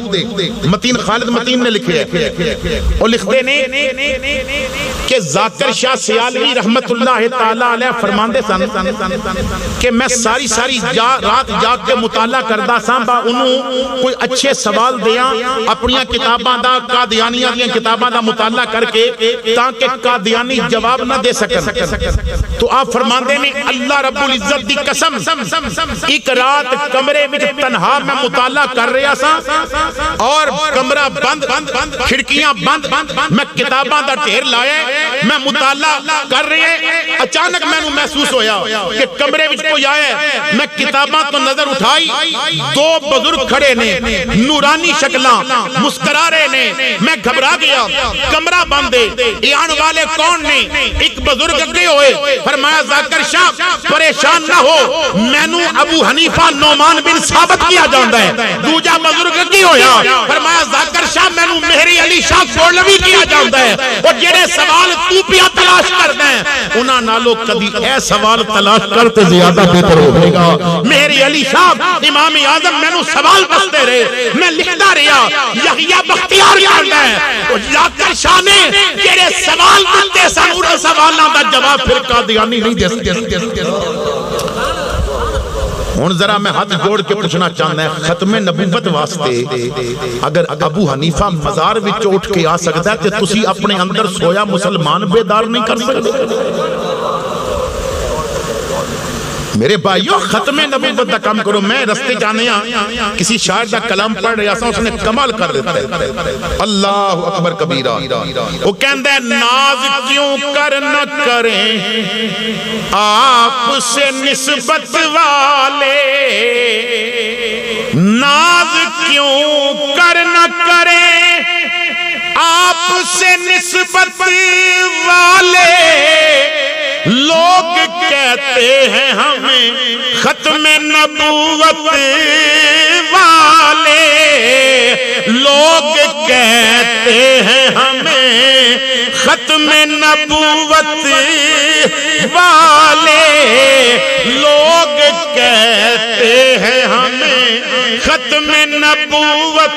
متین خالد متین نے لکھے ہے اور لکھتے نے کہ ذاکر شاہ سیالوی رحمت اللہ تعالیٰ علیہ فرماندے سن کہ میں ساری رات جاگ کے مطالعہ کردہ ساں با انہوں کوئی اچھے سوال دیاں اپنیاں کتاباں دا قادیانیاں دیاں کتاباں دا مطالعہ کر کے تاکہ قادیانی جواب نہ دے سکن تو آپ فرماندے نے اللہ رب العزت دی قسم ایک رات کمرے میں تنہا میں مطالعہ کر رہا سا اور کمرہ بند کھڑکیاں بند میں کتاباں دا ڈھیر لایا میں مطالعہ کر رہے اچانک میں محسوس ہویا کہ کمرے وچ کوئی آیا میں کتاباں تو نظر اٹھائی دو بزرگ کھڑے نے نورانی شکلاں مسکرا رہے نے میں گھبرا گیا کمرہ بند ہے یہ آن والے کون نے ایک بزرگ اگے ہوئے فرمایا ذاکر شاہ پریشان نہ ہو مینوں ابو حنیفہ نعمان بن ثابت کیا جاندا ہے دوجا بزرگ اگے ہویا فرمایا ذاکر شاہ مینوں مہری علی شاہ گولوی کیا جاندا ہے اور جڑے سوال تو پیا تلاش کردا ہے انہاں نالوں کبھی اے سوال تلاش کرتے زیادہ بہتر ہوے گا مہری علی شاہ امام اعظم مینوں سوال دستے رہے میں لکھدا رہیا یحییٰ بختیار کہندا ہے اور ذاکر شاہ نے جڑے سوال دتے سن ان سوالاں دا جواب پھر قادیانی نہیں دے سکتے ہن ذرا میں ہاتھ جوڑ کے پوچھنا چاہتا ہے ختم نبوت واسطے اگر ابو حنیفہ مزار وچ اٹھ کے آ سکتا ہے تے تسی اپنے اندر سویا مسلمان بیدار نہیں کر سکتے؟ میرے بھائیو ختم نبوت دا کام کرو. میں رستے جانے کسی شاعر دا کلام پڑھ رہا سا, اس نے کمال کر دیتا ہے. اللہ اکبر کبیرہ. وہ کہندہ ہے ناز کیوں کر نہ کریں آپ سے نسبت والے, ناز کیوں کر نہ کریں آپ سے نسبت والے, لوگ کہتے ہیں ہمیں ختم نبوت والے, لوگ کہتے ہیں ہمیں ختم نبوت والے, لوگ کہتے ہیں ہمیں ختم نبوت.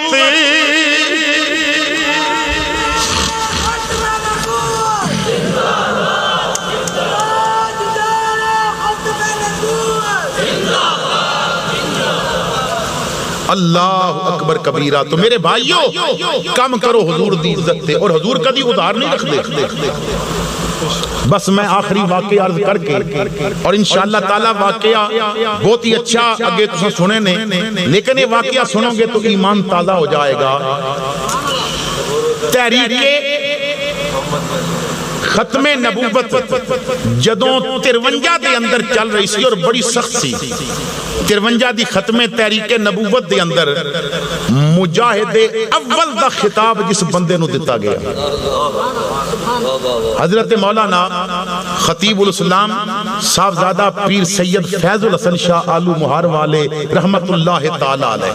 اللہ اکبر کبیرہ. تو میرے بھائیو کم کرو حضور دی عزت تے, اور حضور کدی ادھار نہیں رکھ دے. بس میں آخری واقعہ عرض کر کے, اور انشاءاللہ تعالی واقعہ بہت ہی اچھا اگے تساں سنے نے, لیکن یہ واقعہ سنو گے تو ایمان تازہ ہو جائے گا. تحریک ختم نبوت جدوں 53 دے اندر چل رہی سی اور بڑی سخت سی. 53 دی ختم تحریک نبوت دے اندر مجاہد اول دا خطاب جس بندے نو دتا گیا, حضرت مولانا خطیب الاسلام صاحبزادہ پیر سید فیض الحسن شاہ آلو مہار والے رحمت اللہ تعالی علیہ.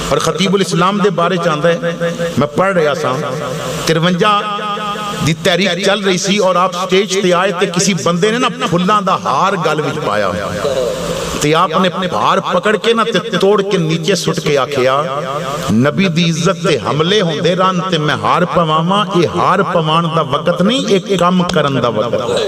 اور خطیب الاسلام دے بارے چاہتا ہے, میں پڑھ رہا سا 53 دی تحریک چل رہی سی اور آپ سٹیج تے آئے تے کسی بندے نے نا پھلاں دا ہار گل وچ پایا, تے آپ نے ہار پکڑ کے نا تے توڑ کے نیچے سٹ کے آکھیا نبی دی عزت تے حملے ہوندے ران تے میں ہار پواواں, اے ہار پوان دا وقت نہیں, ایک کام کرن دا وقت ہے.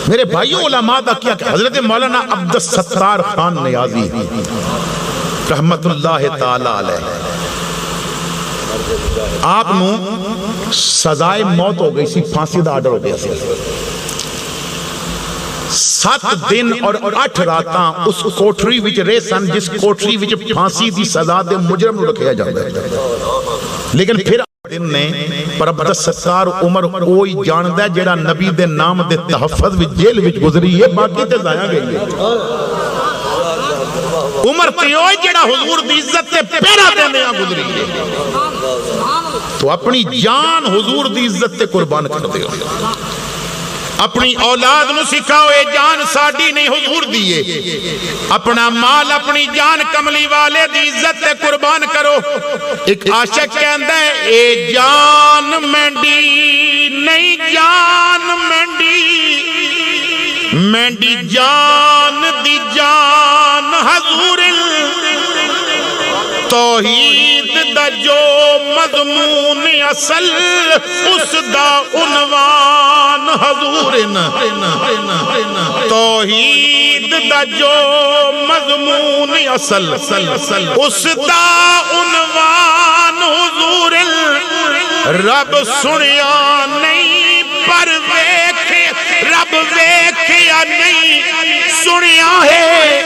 میرے بھائیو علماء دا کیا کہ حضرت مولانا عبدالستار خان نیازی رحمت اللہ تعالی علیہ, آپ نو سزائے موت ہو گئی سی, پھانسی دا آرڈر ہو گیا سی. 7 دن اور 8 راتاں اس کوٹری وچ رہ سن جس کوٹری وچ پھانسی دی سزا دے مجرم نو رکھیا جاندا ہے. لیکن پھر دن نے پر عبدالستار عمر کوئی جاندا ہے جڑا نبی دے نام دے تحفظ وچ جیل وچ گزری ہے, باقی تے ضائع گئی ہے. عمر تے ہوئی جڑا حضور دی عزت تے پیرا دینے گزری ہے, تو اپنی جان حضور دی عزت تے قربان کر دے. اپنی اولاد نو سکھاؤ اے جان ساڑی نہیں حضور دیئے, اپنا مال اپنی جان کملی والے دی عزت تے قربان کرو. ایک عاشق کہندہ ہے اے جان مینڈی نہیں جان مینڈی, مینڈی جان دی جان حضور توحید دا جو مضمون اصل اس دا عنوان حضور, توحید دا جو مضمون اصل اس دا عنوان حضور. رب سنیا نہیں پر ویکھے, رب ویکھیا نہیں سنیا ہے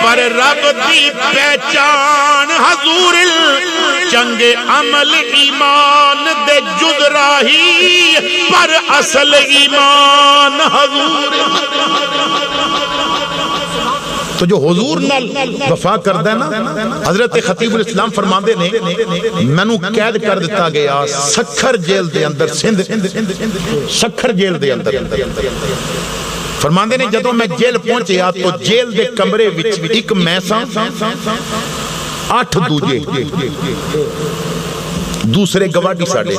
پر رب دی پہچان حضور. چنگے عمل ایمان دے جز راہی پر اصل ایمان حضور. تو جو حضور نال وفا کردہ ہے نا, حضرت خطیب الاسلام فرماندے نے میں نو قید کر دیتا گیا سکھر جیل دے اندر, سکھر جیل دے اندر. فرماندے نے جدوں میں جیل پہنچیا تو جیل دے کمرے وچ ایک میسا 8 دوجے دوسرے گواڈی ساڑے,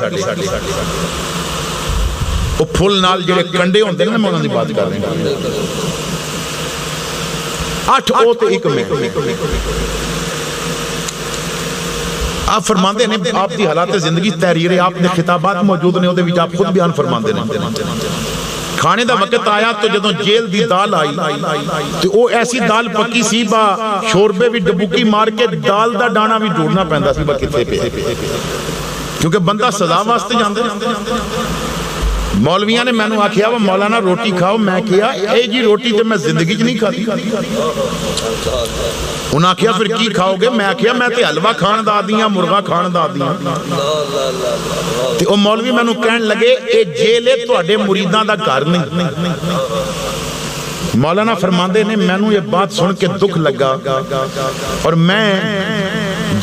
وہ پھول نال جڑے کنڈے ہوندے نا, میں انہاں دی بات کر رہا ہوں. 8 او تے ایک میں. آپ فرماندے نے آپ دی حالات زندگی تحریر, آپ نے خطابات موجود نے, وہ دے وچ آپ خود بیان فرماندے نے. کھانے دا وقت آیا تو جدوں جیل دی دال آئی تو وہ ایسی دال پکی سی با شوربے بھی ڈبوکی مار کے دال دا دانا بھی ڈھونڈنا پیندا سی با کتنے پہ، کیونکہ بندہ سزا واسطے جاندے۔ مولویاں نے میں نے آکھیا وہ مولانا روٹی کھاؤ، میں کیا اے جی روٹی تے میں زندگی چ نہیں کھاتی۔ انہاں آکھیا پھر کی کھاؤ گے؟ میں آکھیا میں تے حلوہ کھان دا دیاں، مرغا کھان دا دیاں۔ تے او مولوی میں نے کہن لگے اے جیل ہے تواڈے مریداں دا گھر نہیں۔ مولانا فرماندے نے میں نے یہ بات سن کے دکھ لگا اور میں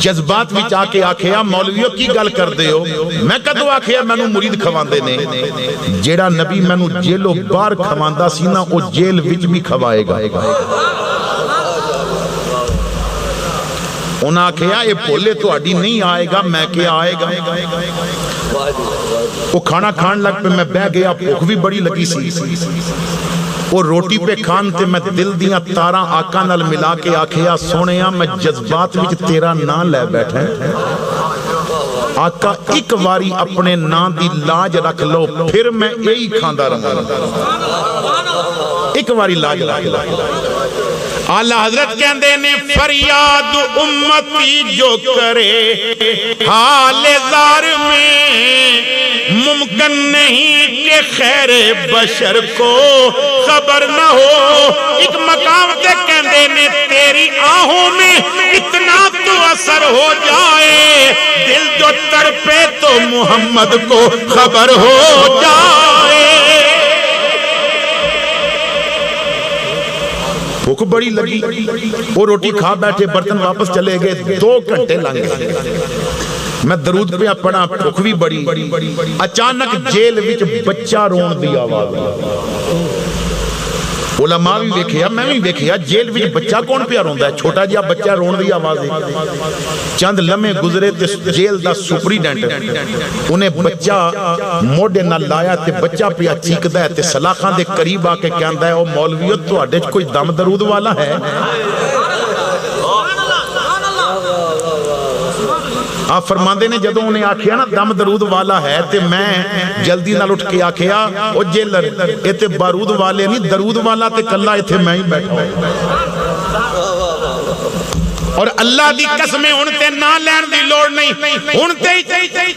جذبات وچ آ کے آکھیا مولویو کی گل کردے ہو؟ میں کدو آکھیا مینوں مرید کھواندے نے؟ جیڑا نبی مینوں جیلوں باہر کھواندا سی نا او جیل وچ بھی کھوائے گا۔ انہاں آکھیا یہ بھولے تہاڈی نہیں آئے گا، میں کیا آئے گا۔ وہ کھانا کھان لگ پہ میں بہ گیا، بھوک بھی بڑی لگی سی۔ وہ روٹی پہ کھان تے میں دل دیاں تاراں آقا نال ملا کے آکھیا سونیا میں جذبات وچ تیرا نام لے بیٹھا ہے، آقا ایک واری اپنے نام دی لاج رکھ لو پھر میں یہی کھاندا رہاں، ایک واری لاج رکھ لو۔ اعلیٰ حضرت کہندے نے فریاد امتی جو کرے حال زار میں ممکن نہیں کہ خیر بشر کو خبر نہ ہو۔ ایک مقام تے کہندے نے تیری آہوں میں اتنا تو اثر ہو جائے دل جو تڑپے تو محمد کو خبر ہو جائے۔ بھوک بڑی لگی، وہ روٹی کھا بیٹھے، برتن واپس چلے گئے، 2 گھنٹے لنگ گئے۔ میں درود پہ پڑھا، بھوک بھی بڑی۔ اچانک جیل وچ بچہ رون دی آواز آئی۔ علماء بھی ویکھیا، میں بھی ویکھیا، جیل وچ بچہ کون پیا روندا ہے؟ چھوٹا جہا بچہ رون دی آواز ہے۔ چند لمحے گزرے تے جیل دا سپرینٹینڈنٹ انہیں بچہ موڈے نال لایا تے بچہ پیا چیکدا ہے تے سلاخاں دے قریب آ کے کہندا ہے او مولویو تہاڈے وچ کوئی دم درود والا ہے؟ آپ فرماندے نے جدوں انہیں آکھیا نا دم درود والا ہے تے میں جلدی نال اٹھ کے آکھیا او جیلر اے تے بارود والے نہیں، درود والا تے کلا ایتھے میں ہی بیٹھا ہوں۔ اور اللہ دی قسمیں ہن تے نہ لین دی لوڑ نہیں، ہن تے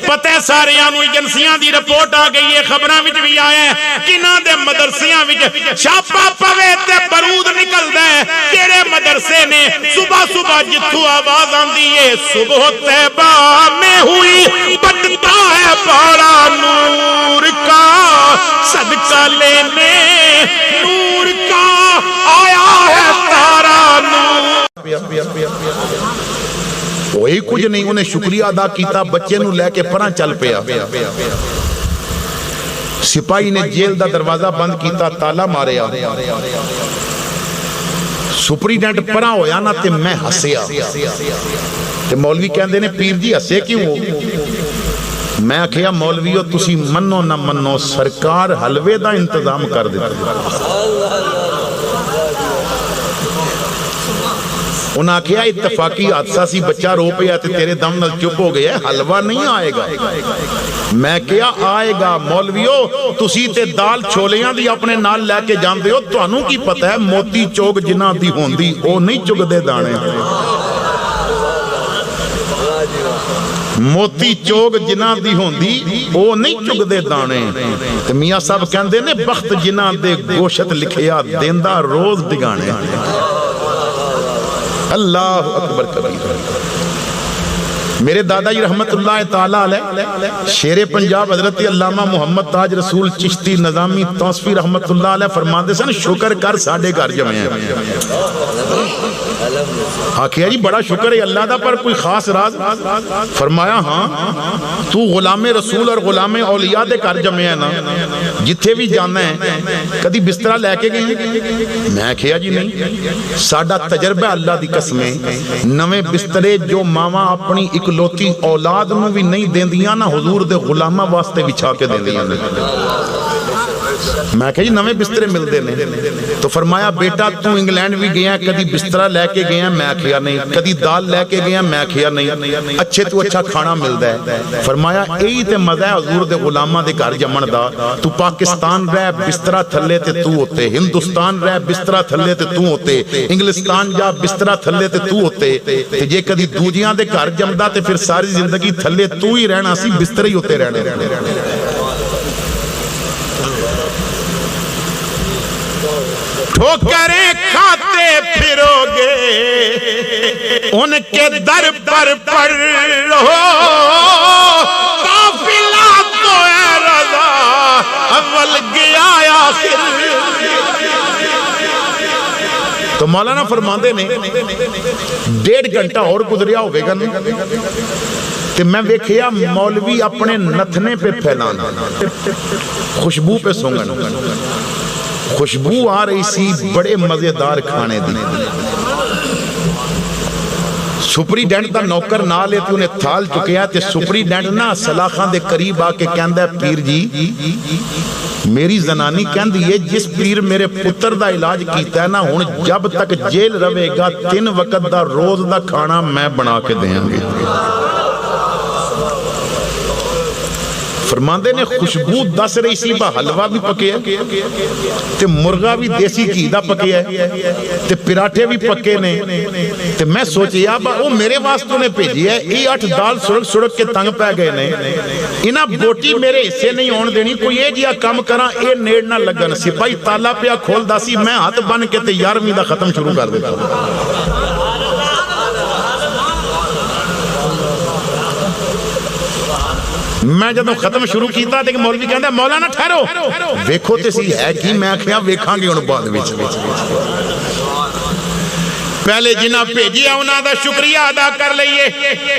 پتہ ہے ساریاں نوں ایجنسیاں دی رپورٹ آ گئی ہے، خبراں وچ بھی آیا ہے، کناں دے مدرسیاں وچ چھاپا پوے تے بارود نکلدا ہے۔ کیڑے مدرسے نے صبح صبح جتھوں آواز آندی ہے صبح طیبہ میں ہوئی بٹتا ہے پاڑا نور کا صدقہ لینے نور کا آیا ہے تارا نور۔ وہی کچھ نہیں، انہیں شکریہ ادا کیتا، بچے نو لے کے پران چل پیا۔ سپاہی نے جیل دا دروازہ بند کیتا، تالا ماریا۔ سپرینٹینڈنٹ پران ہویا نا تے میں ہسیا تے مولوی کہندے نے پیر جی ہسے کیوں ہو؟ میں آکھیا مولویو تسی منو نہ منو سرکار حلوے دا انتظام کر دیتا۔ انہاں کیا اتفاقی حادثہ سی، بچہ رو پیا تے تیرے دم نال چپ ہو گیا، حلوہ نہیں آئے گا۔ میں کیا آئے گا مولویو تسی تے دال چھولیاں دی اپنے نال لے کے جاندے ہو، تانوں کی پتہ ہے موتی چوگ جنہاں دی ہوندی او نہیں چگدے دانے، موتی چوگ جنہاں دی ہوندی او نہیں چگدے دانے۔ تے میاں صاحب کہندے نے بخت جنہاں دے گوشت لکھیا دیندا روز ڈگانے۔ اللہ اکبر کبیر۔ میرے دادا جی رحمت اللہ تعالیٰ علیہ شیر پنجاب حضرت علامہ محمد تاج رسول چشتی نظامی توصفی رحمت اللہ علیہ فرماندے سن شکر کر ساڑھے گھر جمعے ہیں۔ آکھیا جی بڑا شکر ہے اللہ دا، پر کوئی خاص راز؟ فرمایا ہاں تو غلام رسول اور غلام اولیاء دے گھر جمعے ہیں نا، جتھے بھی جانا ہے کدی بسترہ لے کے گئے؟ میں کہیا جی نہیں، ساڑھا تجربہ اللہ دی قسمیں نویں بسترے جو ماما اپنی اکلوتی اولاد نو بھی نہیں دین دیاں نا حضور دے غلامہ واسطے بچھا کے دین دیاں۔ میں کہا جی نویں بسترے ملتے ہیں. تو فرمایا بیٹا تو انگلینڈ بھی گیا کدی بسترا لے کے گیا؟ میں کہا نہیں. کدی دال لے کے گیا؟ میں کہا نہیں. اچھے تو اچھا کھانا ملتا ہے. فرمایا یہی تے مزہ ہے حضور دے غلاماں دے گھر جمن دا. تو پاکستان رہ بسترا تھلے تے تو ہوتے، ہندوستان رہ بسترا تھلے تے تو ہوتے، انگلستان جا بسترا تھلے تے تو ہوتے. تے جے کدی دوجیاں دے گھر جمدا تے پھر ساری زندگی تھلے تو ہی رہنا سی، بستر ہی ہوتے رہنے. ٹھوکریں کھاتے پھرو گے ان کے در پر پڑ رہو، قافلہ تو اے رضا اول گیا آخر. تو مولانا فرماندے نے 1.5 گھنٹہ اور گزریا ہوئے گا کہ میں ویکھیا مولوی اپنے نتھنے پہ پھیلانا، خوشبو پہ سونگن. خوشبو آ رہی سی بڑے مزیدار کھانے دی. سپریڈنٹ دا نوکر نہ لے تے انہیں تھال چکیا تے سپریڈنٹ نا سلاخاں دے قریب آ کے کہندا ہے پیر جی میری زنانی کہندی ہے جس پیر میرے پتر دا علاج کیتا ہے نا ہن جب تک جیل رہے گا 3 وقت دا روز دا کھانا میں بنا کے دیاں گی. فرماندے نے خوشبو دس رہی سی با حلوہ بھی پکے ہے تے مرغا بھی دیسی گھی دا پکے ہے تے پراٹھے بھی پکے نے. تے میں سوچیا با او میرے واسطے نے بھیجی ہے یہ 8 دال سڑک سڑک کے تنگ پہ گئے نے انہاں بوٹی میرے حصے نہیں ہون دینی کوئی یہ جیا کام کراں اے نیڑ نہ لگن. سپاہی تالا پیا کھول دا سی میں ہاتھ بن کے تے 11ویں دا ختم شروع کر دیتا. میں جب ختم شروع کیتا تھا کہ مولوی کہندا مولانا ٹھہرو ویکھو تے سی ہے کی. میں کہیا ویکھاں گے ہن بعد وچ. پہلے جنہ بھیجیا انہاں دا شکریہ ادا کر لئیے.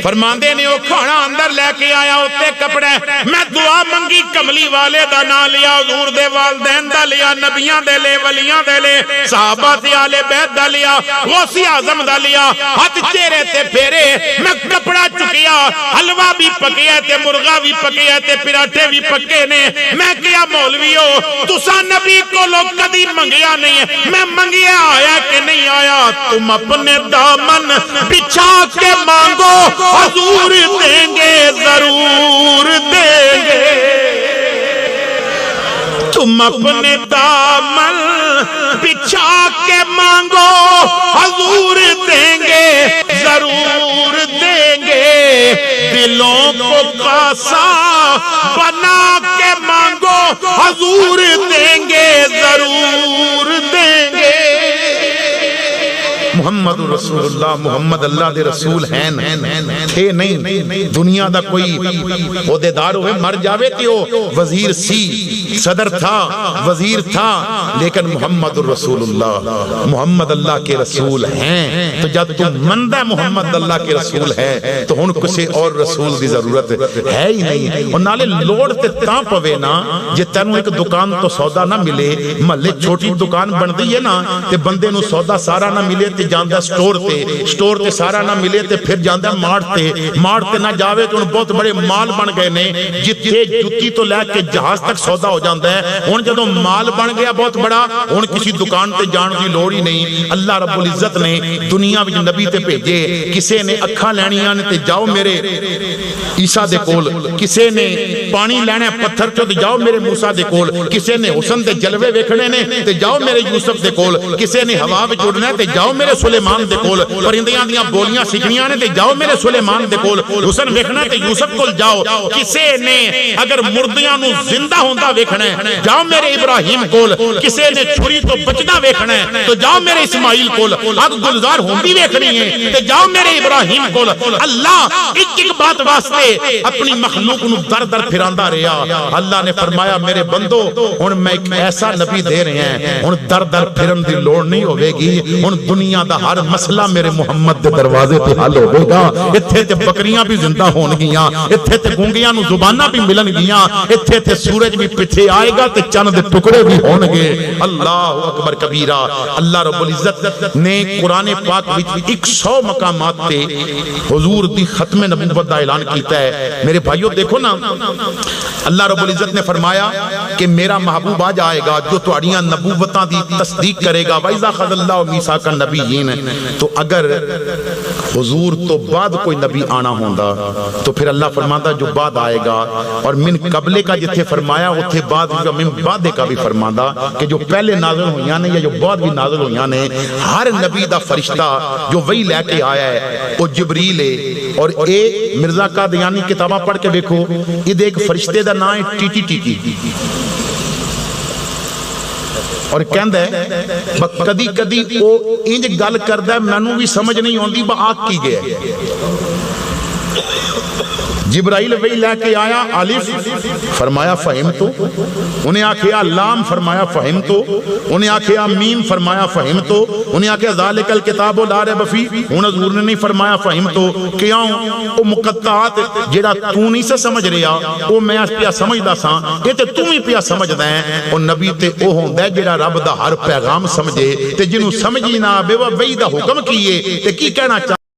فرماندے نے او کھانا اندر لے کے آیا اوتے کپڑے میں دعا منگی کملی والے دا نام لیا حضور دے والدین دا لیا نبیاں دے لے ولیاں دے لے صحابہ تے آل بیت دا لیا غوث اعظم دا لیا ہاتھ چہرے تے پھیرے میں کپڑا چکیا حلوہ بھی پکیا تے مرغا بھی پکیا تے پراٹھے بھی پکے نے. میں کیا مولویو تساں نبی کو لوگ کدی منگیا نہیں ہے میں منگیا آیا کہ نہیں آیا تم اپنے دامن بچھا کے مانگو حضور دیں گے ضرور دیں گے. تم اپنے دامن بچھا کے مانگو حضور دیں گے ضرور دیں گے. دلوں کو کاسا بنا کے مانگو حضور دیں گے ضرور دیں گے. محمد رسول اللہ محمد اللہ دے رسول ہیں تھے نہیں. دنیا دا کوئی عہدیدار ہوئے مر جاوے کہ وہ وزیر سی صدر تھا وزیر تھا لیکن محمد رسول اللہ محمد اللہ کے رسول ہیں. تو جب تم مندہ محمد اللہ کے رسول ہے تو ہن کسے اور رسول دی ضرورت ہے ہی نہیں. اور نالے لوڑ تے تاں پوے نا جے تینوں ایک دکان تو سودا نہ ملے محلے چھوٹی دکان بن دی ہے نا تے بندے نو سودا سارا نہ ملے تے جاندہ سٹور تے سارا نہ ملے تے پھر جاندہ مارٹ تے نہ جاوے تو ان بہت بڑے مال بن گئے نے جتے جتی تو لے کے جہاز تک سودا ہو جاندہ ہے. ان جدوں مال بن گیا بہت بڑا ان کسی دکان تے جان دی لوڑ ہی نہیں. اللہ رب العزت نے دنیا وچ نبی تے بھیجے کسے نے اکھاں لینیاں نے تے جاؤ میرے عیسیٰ دے کول کسے نے پانی لینا پتھر چو تے جاؤ میرے موسیٰ دے کول کسے نے حسن دے جلوے ویکھنے نے تے جاؤ میرے یوسف دے کول کسے نے ہوا وچ اڑنا تے جاؤ میرے سلیمان دے کول پرندیاں دیاں بولیاں سیکھنیاں نے تے جاؤ میرے سلیمان دے کول حسن ویکھنا تے یوسف کول جاؤ. کسے نے اگر مردیاں نو زندہ ہوندا ویکھنا ہے جاؤ میرے ابراہیم کول کسے نے چھری تو بچدا ویکھنا ہے تو جاؤ میرے اسماعیل کول اگ گلزار ہوندی ویکھنی ہے تے جاؤ میرے ابراہیم کول. اللہ ایک ایک بات واسطے اپنی مخلوق نو در در پھراندا رہیا. اللہ نے فرمایا میرے بندو ہن میں ایک ایسا نبی دے رہے ہیں ہن در در پھرن دی لوڑ نہیں ہوے گی. ہن دنیا دا ہر مسئلہ میرے محمد دے دروازے تے حل ہوے گا. ایتھے تے بکریاں بھی زندہ ہون گیاں ایتھے تے گونگیاں نو زباناں بھی ملن گیاں ایتھے تے سورج بھی پیچھے آئے گا تے چند دے ٹکڑے بھی ہون گے. اللہ اکبر کبیرہ. اللہ رب العزت نے قرآن پاک وچ 100 مقامات تے حضور دی ختم نبوت دا اعلان کیتا ہے. میرے بھائیو دیکھو نا اللہ رب العزت نے فرمایا کہ میرا محبوب آ جائے گا جو تواڈیاں نبوتاں دی تصدیق کرے گا وَإِذَا خَذَ اللَّهُ مِيثَاقَ النَّبِيِّينَ. تو اگر حضور تو بعد کوئی نبی آنا ہوندا تو پھر اللہ فرماتا جو بعد آئے گا، اور من قبلے کا جتھے فرمایا اتھے بعد من بعد کا بھی فرماندا کہ جو پہلے نازل ہویاں نے یا جو بعد بھی نازل ہویاں نے، ہر نبی دا فرشتہ جو وہی لے کے آیا ہے وہ جبریل ہے. اور اے مرزا قادیانی کتاباں پڑھ کے دیکھو، یہ ایک فرشتے دا نام ہے ٹی ٹی ٹی اور کہندا ہے کدی کدی او انج گل کردا ہے مینوں بھی سمجھ نہیں آندی با آ کی گیا. جبرائیل وہی لے کے آیا، الف فرمایا فہم تو، انہیں آکھیا لام فرمایا فہم تو، انہیں آکھیا میم فرمایا فہم تو، انہیں آکھیا ذالک الکتاب لا ریب فیہ، ہن حضور نے نہیں فرمایا فہم تو. کیوں او مقطعات جڑا تو نہیں سے سمجھ رہا او میں پیا سمجھدا ساں، اے تے تو ہی پیا سمجھدا ہے. او نبی تے او ہوندا ہے جڑا رب دا ہر پیغام سمجھے تے جنوں سمجھی نہ آوے وہی دا حکم کیے تے کی کہنا چاہ